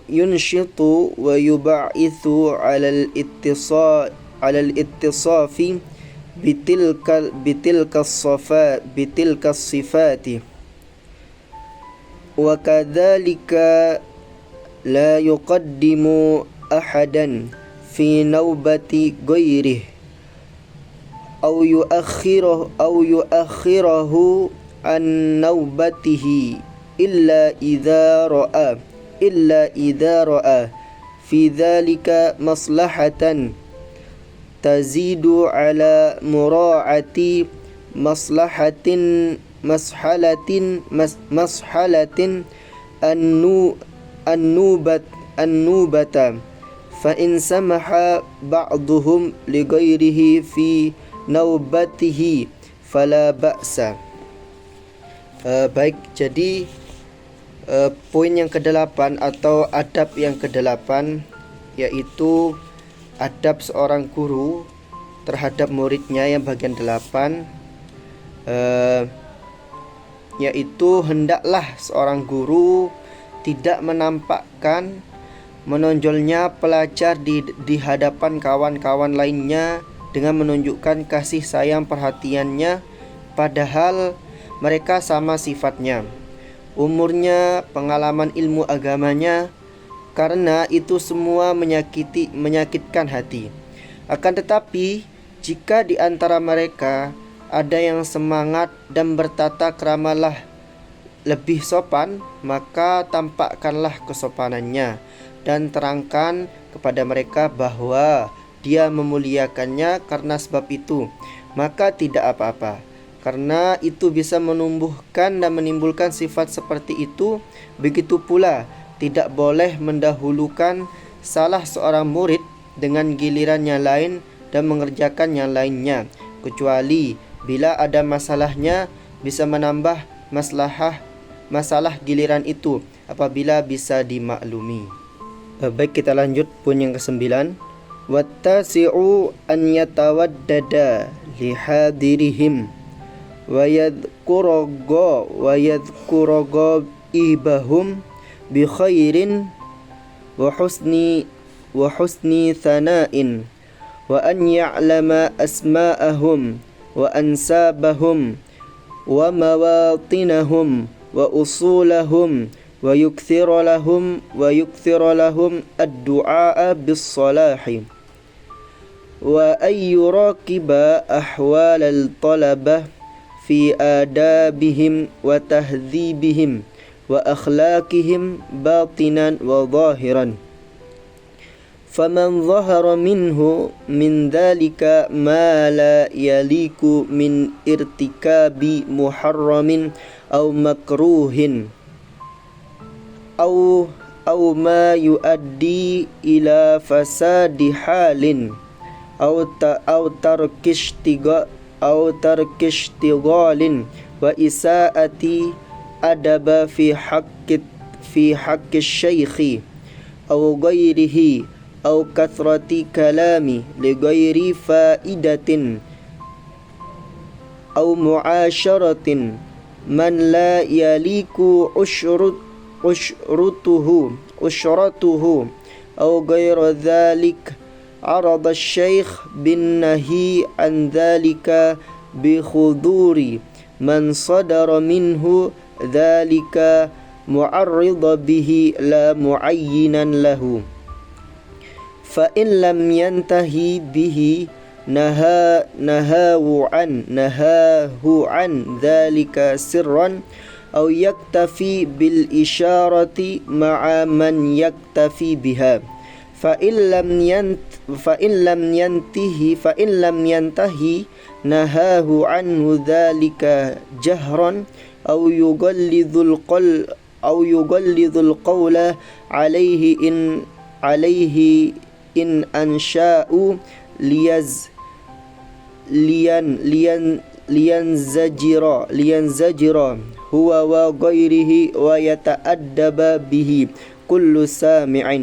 yunshitu wa yub'ithu 'ala al-ittisafi bitilka sifati wa kadzalika la yuqaddimu ahadan fi nawbati ghairihi aw yuakhirahu an nawbatihi illa idza ra'a fi dhalika maslahatan tazidu ala mura'ati maslahalatin annubata fa in samaha ba'duhum li ghairihi fi naubatihi fala ba'sa. Baik, jadi poin yang ke-8 atau adab yang ke-8 yaitu adab seorang guru terhadap muridnya yang bagian 8, yaitu hendaklah seorang guru tidak menampakkan menonjolnya pelajar di hadapan kawan-kawan lainnya dengan menunjukkan kasih sayang perhatiannya padahal mereka sama sifatnya, umurnya, pengalaman ilmu agamanya, karena itu semua menyakitkan hati. Akan tetapi, jika di antara mereka ada yang semangat dan bertata kramalah lebih sopan, maka tampakkanlah kesopanannya dan terangkan kepada mereka bahwa dia memuliakannya karena sebab itu, maka tidak apa-apa. Karena itu bisa menumbuhkan dan menimbulkan sifat seperti itu. Begitu pula tidak boleh mendahulukan salah seorang murid dengan giliran yang lain dan mengerjakan yang lainnya, kecuali bila ada masalahnya bisa menambah masalah giliran itu apabila bisa dimaklumi. Baik, kita lanjut poin yang ke-9. Wattasi'u an yatawaddada lihadirihim wa yadhkuraga ibahum bi khairin wa husni thana'in wa an ya'lama asma'ahum wa ansabahum wa mawatinahum wa usulahum wa yukthira lahum ad-du'a bis-salahi wa ay yuraqiba ahwal al-talabah fi adabihim wa tahdhibihim wa akhlaqihim batinan wa zahiran. Faman zahara minhu min dhalika ma la yaliku min irtikabi muharramin aw makruhin aw ma yuaddi ila fasadi halin aw tarkishtigalin wa isaati adaba fi haqqi syaikhi aw ghairihi aw kathrati kalami li ghairi faidatin أو معاشرة من لا يليق أشرته أو غير ذلك عرض الشيخ بالنهي عن ذلك بحضور من صدر منه ذلك معرض به لا معينا له فإن لم ينتهي به نهاه عن ذلك سرا أو يكتفي بالإشارة مع من يكتفي بها فإن لم ينتهي نهاه عنه ذلك جهرا أو يغلظ القول عليه إن أنشأوا لينزجر هو وغيره ويتأدب به كل سامع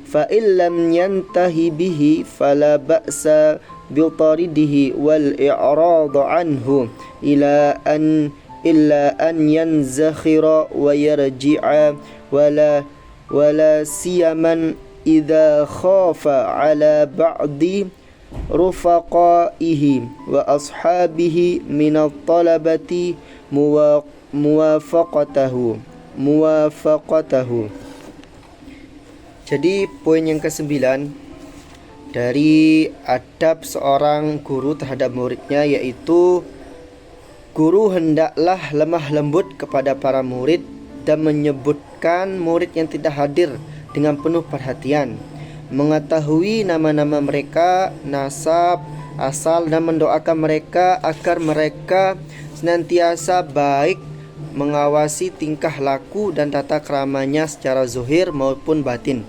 فإن لم ينتهي به فلا بأس بطرده والإعراض عنه إلا أن ينزخر ويرجع ولا سيما إذا خاف على بعض رفقائه وأصحابه من الطلبة muwafaqatahu. Jadi poin yang ke-9 dari adab seorang guru terhadap muridnya, yaitu guru hendaklah lemah lembut kepada para murid dan menyebutkan murid yang tidak hadir dengan penuh perhatian, mengetahui nama-nama mereka, nasab, asal, dan mendoakan mereka agar mereka senantiasa baik, mengawasi tingkah laku dan tata keramanya secara zahir maupun batin.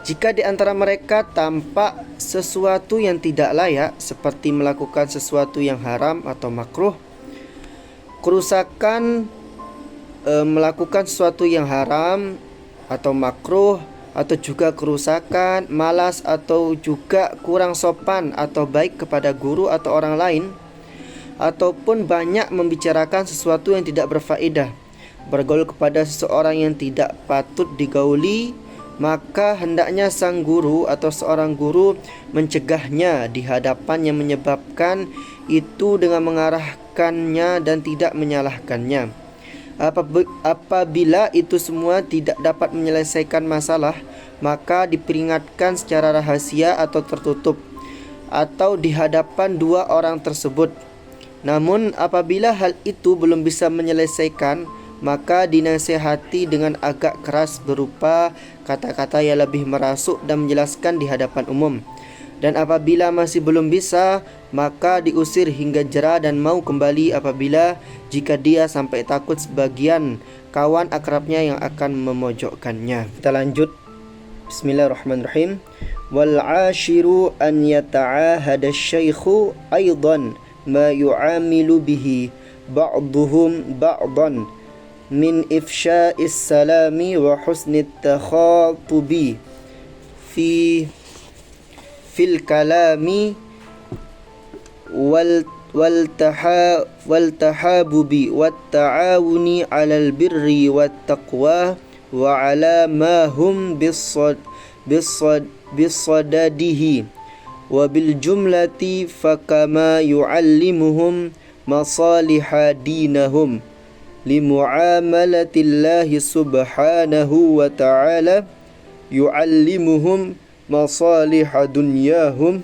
Jika di antara mereka tampak sesuatu yang tidak layak, seperti melakukan sesuatu yang haram atau makruh, kerusakan, melakukan sesuatu yang haram atau makruh, atau juga kerusakan, malas, atau juga kurang sopan atau baik kepada guru atau orang lain, ataupun banyak membicarakan sesuatu yang tidak berfaedah, bergaul kepada seseorang yang tidak patut digauli, maka hendaknya sang guru atau seorang guru mencegahnya di hadapan yang menyebabkan itu dengan mengarahkannya dan tidak menyalahkannya. Apabila itu semua tidak dapat menyelesaikan masalah, maka diperingatkan secara rahasia atau tertutup, atau di hadapan dua orang tersebut. Namun apabila hal itu belum bisa menyelesaikan, maka dinasihati dengan agak keras berupa kata-kata yang lebih merasuk dan menjelaskan di hadapan umum. Dan apabila masih belum bisa, maka diusir hingga jera dan mau kembali apabila jika dia sampai takut sebagian kawan akrabnya yang akan memojokkannya. Kita lanjut. Bismillahirrahmanirrahim. Wal 'ashiru an yata'ahada asy-syaikhu aidan ma yu'amilu bihi ba'duhum ba'dan min ifsya'is salami wa husnit takhatubi fil kalami wal tahabubi wat ta'awuni 'alal birri wat taqwa wa 'ala ma hum bisadadihi wa bil jumlati fakama yu'allimuhum masaliha dinahum limu'amalatillahi subhanahu wa ta'ala yu'allimuhum masaliha dunyahum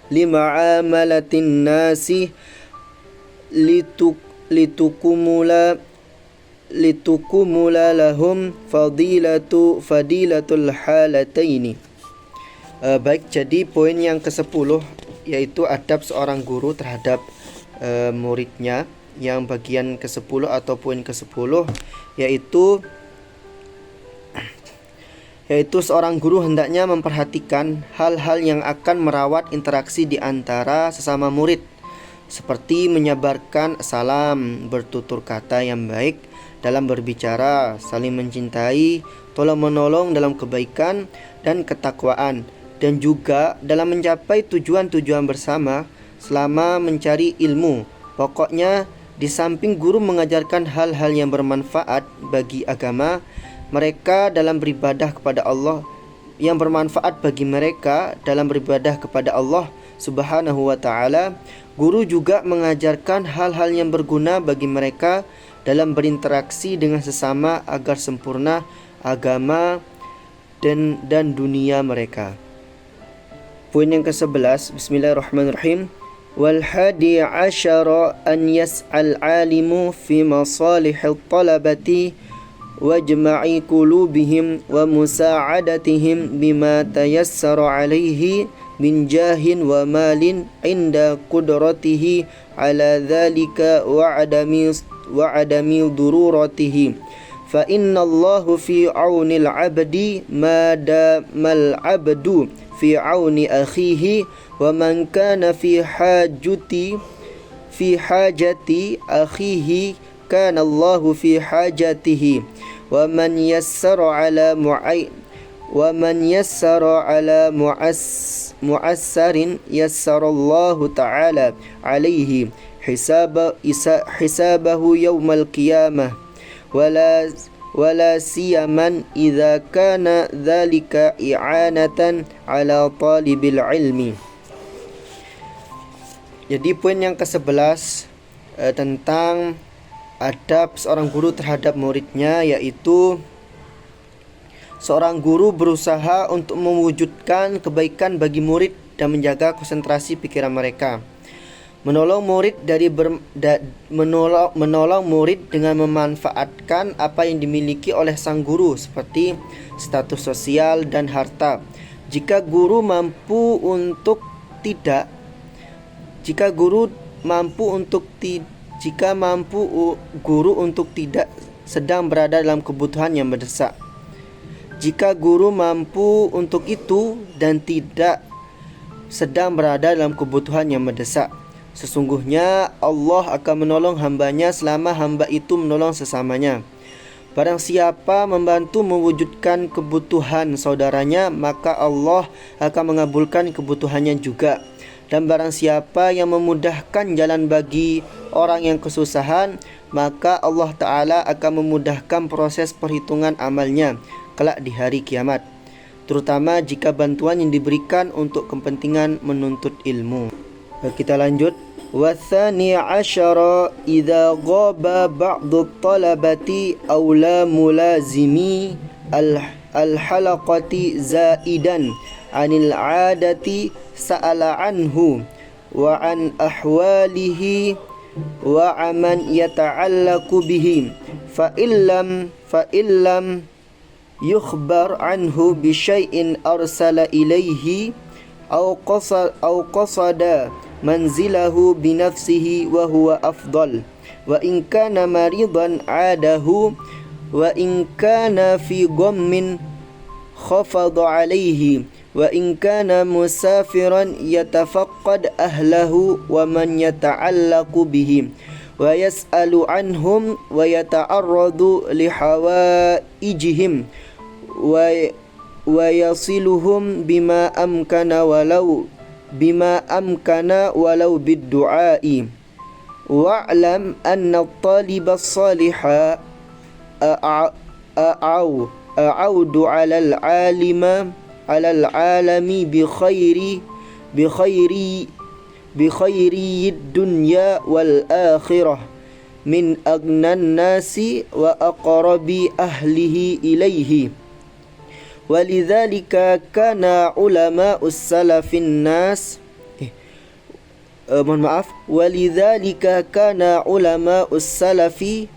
lima'amalatin nasi litukumula lahum fadilatul halataini. Baik, jadi poin yang ke-10 yaitu adab seorang guru terhadap muridnya. Yang bagian ke-10 atau poin ke-10 yaitu seorang guru hendaknya memperhatikan hal-hal yang akan merawat interaksi di antara sesama murid, seperti menyebarkan salam, bertutur kata yang baik dalam berbicara, saling mencintai, tolong menolong dalam kebaikan dan ketakwaan, dan juga dalam mencapai tujuan-tujuan bersama selama mencari ilmu, Pokoknya, di samping guru mengajarkan hal-hal yang bermanfaat bagi agama mereka dalam beribadah kepada Allah, yang bermanfaat bagi mereka dalam beribadah kepada Allah Subhanahu wa taala, guru juga mengajarkan hal-hal yang berguna bagi mereka dalam berinteraksi dengan sesama agar sempurna agama dan dunia mereka. Poin yang ke-11, bismillahirrahmanirrahim. Wal hadi asyara an yas'al alimu fi masalihil talabati wajma'i qulubihim wa musa'adatihim bima tayassara alaihi min jahin wa malin inda qudratihi ala dhalika wa adami dururatihi fa inna Allahu fi aunil abdi ma damal abdu fi auni akhihi wa man kana fi hajati akhihi kana Allahu fi hajatihi wa man yassara ala mu'assarin yassarallahu ta'ala alaihi hisabahu yawmal qiyamah wala siyaman idza kana dzalika i'anatan ala talibil ilmi. Jadi poin yang ke-11 tentang adab seorang guru terhadap muridnya, yaitu seorang guru berusaha untuk mewujudkan kebaikan bagi murid dan menjaga konsentrasi pikiran mereka. Menolong murid dengan memanfaatkan apa yang dimiliki oleh sang guru seperti status sosial dan harta. Jika guru mampu untuk tidak sedang berada dalam kebutuhan yang mendesak. Jika guru mampu untuk itu dan tidak sedang berada dalam kebutuhan yang mendesak, sesungguhnya Allah akan menolong hambanya selama hamba itu menolong sesamanya. Barang siapa membantu mewujudkan kebutuhan saudaranya, maka Allah akan mengabulkan kebutuhannya juga. Dan barang siapa yang memudahkan jalan bagi orang yang kesusahan, maka Allah Ta'ala akan memudahkan proses perhitungan amalnya kelak di hari kiamat, terutama jika bantuan yang diberikan untuk kepentingan menuntut ilmu. Kita lanjut. Wathani asyara idza ghaba ba'du talabati aw la mulazimi al-halaqati zaidan anil 'adati sa'ala anhu wa an ahwalihi wa aman yata'allaqu bihi fa illam yukhbar anhu bi syai'in arsala ilaihi aw qasada manzilahu bi nafsihi wa huwa afdal wa in kana maridan adahu wa in kana fi ghammin khafada alaihi wa in kana musafiran yatafaqqad ahlahu wa man yata'allaqu bihim wa yas'alu anhum wa yata'arradu li hawaijihim wa yasiluhum bima amkana walau bid-du'a'i wa'lam anna at-taliba as-saliha a'audu 'ala al-'alami bi khairi dunya wal akhirah min agnan nasi wa aqrabi ahlihi ilaihi. Walidzalika kana ulama'us salafin nas walidzalika kana ulama'us salafi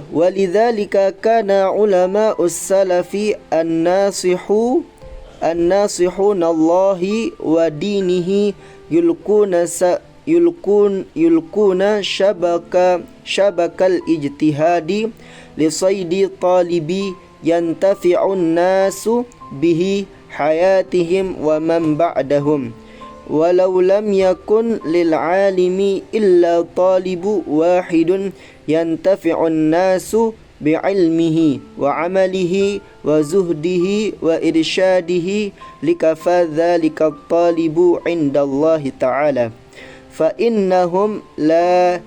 walidzalika kana ulama'us salafi an-nasihuna Allahi wa dinihi yulkuna syabakal ijtihadi li saydi talibi yantafi'un nasu bihi hayatihim wa man ba'dahum walau lam yakun lil alimi illa talibu wahidun yantafi'un nasu bi'ilmihi wa amalihi wa zuhdihi wa irsyadihi likafa dzalika talibu indallahi ta'ala fa innahum la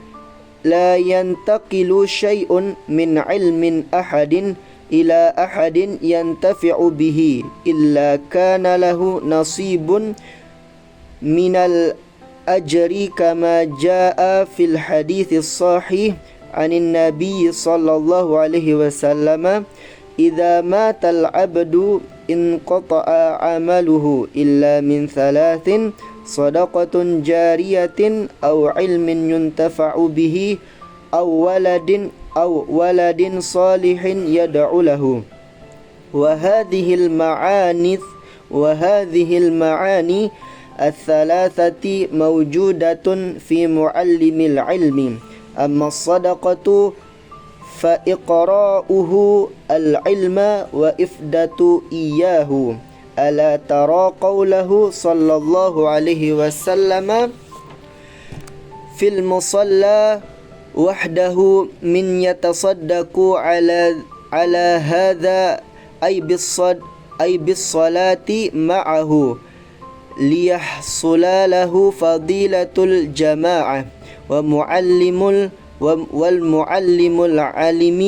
yantaqilu syai'un min ilmin ahadin ila ahadin yantafi'u bihi illa kana lahu nasibun minal ajri kama jaa fil hadits sahih anin nabiy sallallahu alaihi wasallam idza matal abdu inqata'a amaluhu illa min thalathin sadaqatun jariyatin aw ilmin yuntafa'u bihi aw waladin salihin yad'u lahu wa hadhihi al-ma'ani الثلاثة موجودة في معلم العلم أما الصدقة فإقراؤه العلم وإفدة إياه ألا ترى قوله صلى الله عليه وسلم في المصلى وحده من يتصدق على هذا أي بالصلاة معه ليحصل له فضيلة الجماعة والمعلم العالم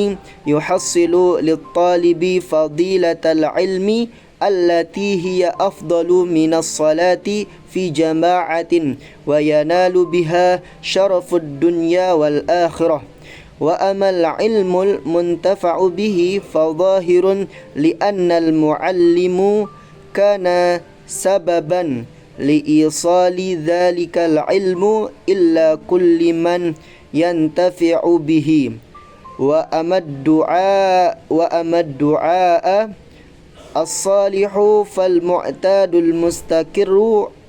يحصل للطالب فضيلة العلم التي هي أفضل من الصلاة في جماعة وينال بها شرف الدنيا والآخرة وأما العلم المنتفع به فظاهر لأن المعلم كان سببا لإيصال ذلك العلم إلا كل من ينتفع به وأما الدعاء الصالح فالمعتاد المستقر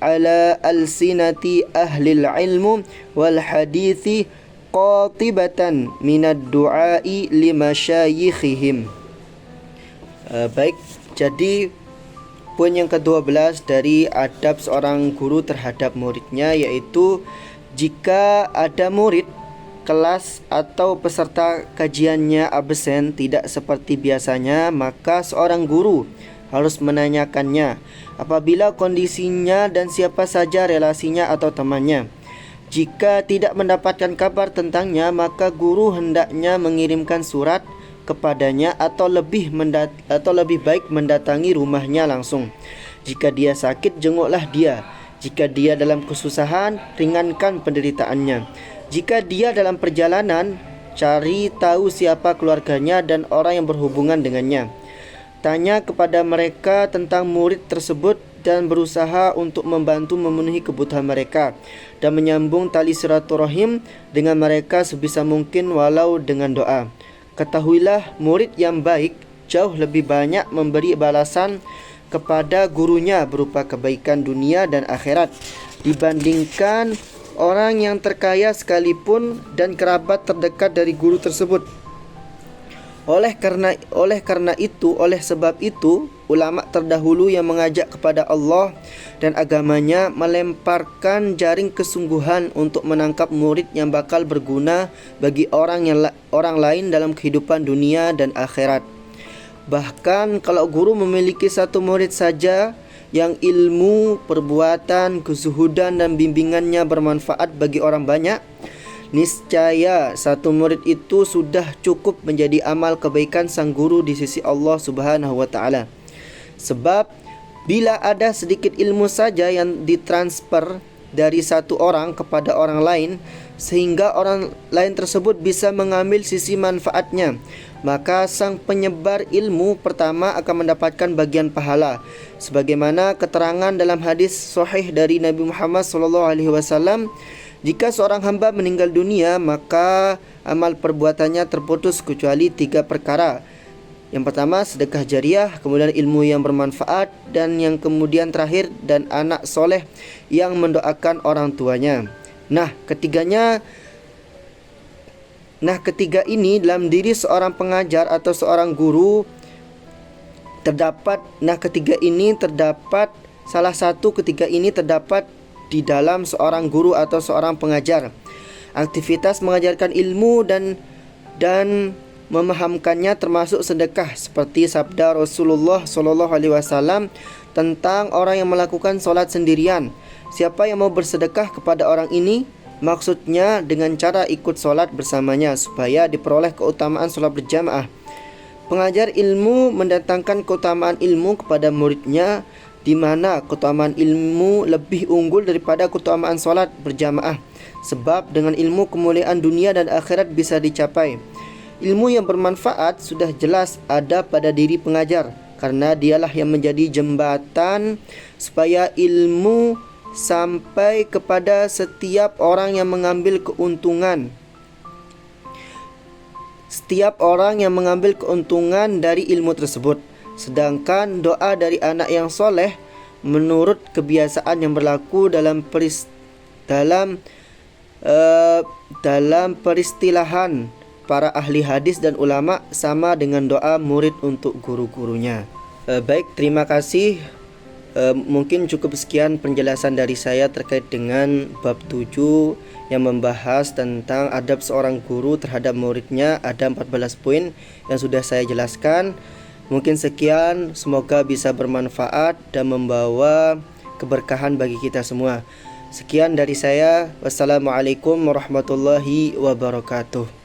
على ألسنة أهل العلم والحديث قاطبة من الدعاء لمشايخهم. Baik, jadi poin yang ke-12 dari adab seorang guru terhadap muridnya, yaitu jika ada murid kelas atau peserta kajiannya absen tidak seperti biasanya, maka seorang guru harus menanyakannya apabila kondisinya dan siapa saja relasinya atau temannya. Jika tidak mendapatkan kabar tentangnya, maka guru hendaknya mengirimkan surat kepadanya atau lebih baik mendatangi rumahnya langsung. Jika dia sakit, jenguklah dia. Jika dia dalam kesusahan, ringankan penderitaannya. Jika dia dalam perjalanan, cari tahu siapa keluarganya dan orang yang berhubungan dengannya. Tanya kepada mereka tentang murid tersebut dan berusaha untuk membantu memenuhi kebutuhan mereka dan menyambung tali silaturahim dengan mereka sebisa mungkin walau dengan doa. Ketahuilah, murid yang baik jauh lebih banyak memberi balasan kepada gurunya berupa kebaikan dunia dan akhirat dibandingkan orang yang terkaya sekalipun dan kerabat terdekat dari guru tersebut. Oleh sebab itu, ulama terdahulu yang mengajak kepada Allah dan agamanya melemparkan jaring kesungguhan untuk menangkap murid yang bakal berguna bagi orang lain dalam kehidupan dunia dan akhirat. Bahkan kalau guru memiliki satu murid saja yang ilmu, perbuatan, kezuhudan dan bimbingannya bermanfaat bagi orang banyak, niscaya satu murid itu sudah cukup menjadi amal kebaikan sang guru di sisi Allah Subhanahu wa taala. Sebab bila ada sedikit ilmu saja yang ditransfer dari satu orang kepada orang lain sehingga orang lain tersebut bisa mengambil sisi manfaatnya, maka sang penyebar ilmu pertama akan mendapatkan bagian pahala. Sebagaimana keterangan dalam hadis sahih dari Nabi Muhammad SAW, jika seorang hamba meninggal dunia, maka amal perbuatannya terputus kecuali 3 perkara. Yang pertama sedekah jariah, kemudian ilmu yang bermanfaat, dan yang kemudian terakhir dan anak soleh yang mendoakan orang tuanya. Ketiga ini dalam diri seorang pengajar atau seorang guru terdapat salah satu ketiga ini terdapat di dalam seorang guru atau seorang pengajar. Aktivitas mengajarkan ilmu dan memahamkannya termasuk sedekah, seperti sabda Rasulullah SAW tentang orang yang melakukan solat sendirian. Siapa yang mau bersedekah kepada orang ini, maksudnya dengan cara ikut solat bersamanya supaya diperoleh keutamaan solat berjamaah. Pengajar ilmu mendatangkan keutamaan ilmu kepada muridnya, di mana keutamaan ilmu lebih unggul daripada keutamaan solat berjamaah. Sebab dengan ilmu kemuliaan dunia dan akhirat bisa dicapai. Ilmu yang bermanfaat sudah jelas ada pada diri pengajar, karena dialah yang menjadi jembatan supaya ilmu sampai kepada setiap orang yang mengambil keuntungan. Setiap orang yang mengambil keuntungan dari ilmu tersebut. Sedangkan doa dari anak yang soleh, menurut kebiasaan yang berlaku dalam peristilahan para ahli hadis dan ulama, sama dengan doa murid untuk guru-gurunya. Baik, terima kasih. Mungkin cukup sekian penjelasan dari saya terkait dengan bab 7 yang membahas tentang adab seorang guru terhadap muridnya. Ada 14 poin yang sudah saya jelaskan. Mungkin sekian, semoga bisa bermanfaat dan membawa keberkahan bagi kita semua. Sekian dari saya. Wassalamualaikum warahmatullahi wabarakatuh.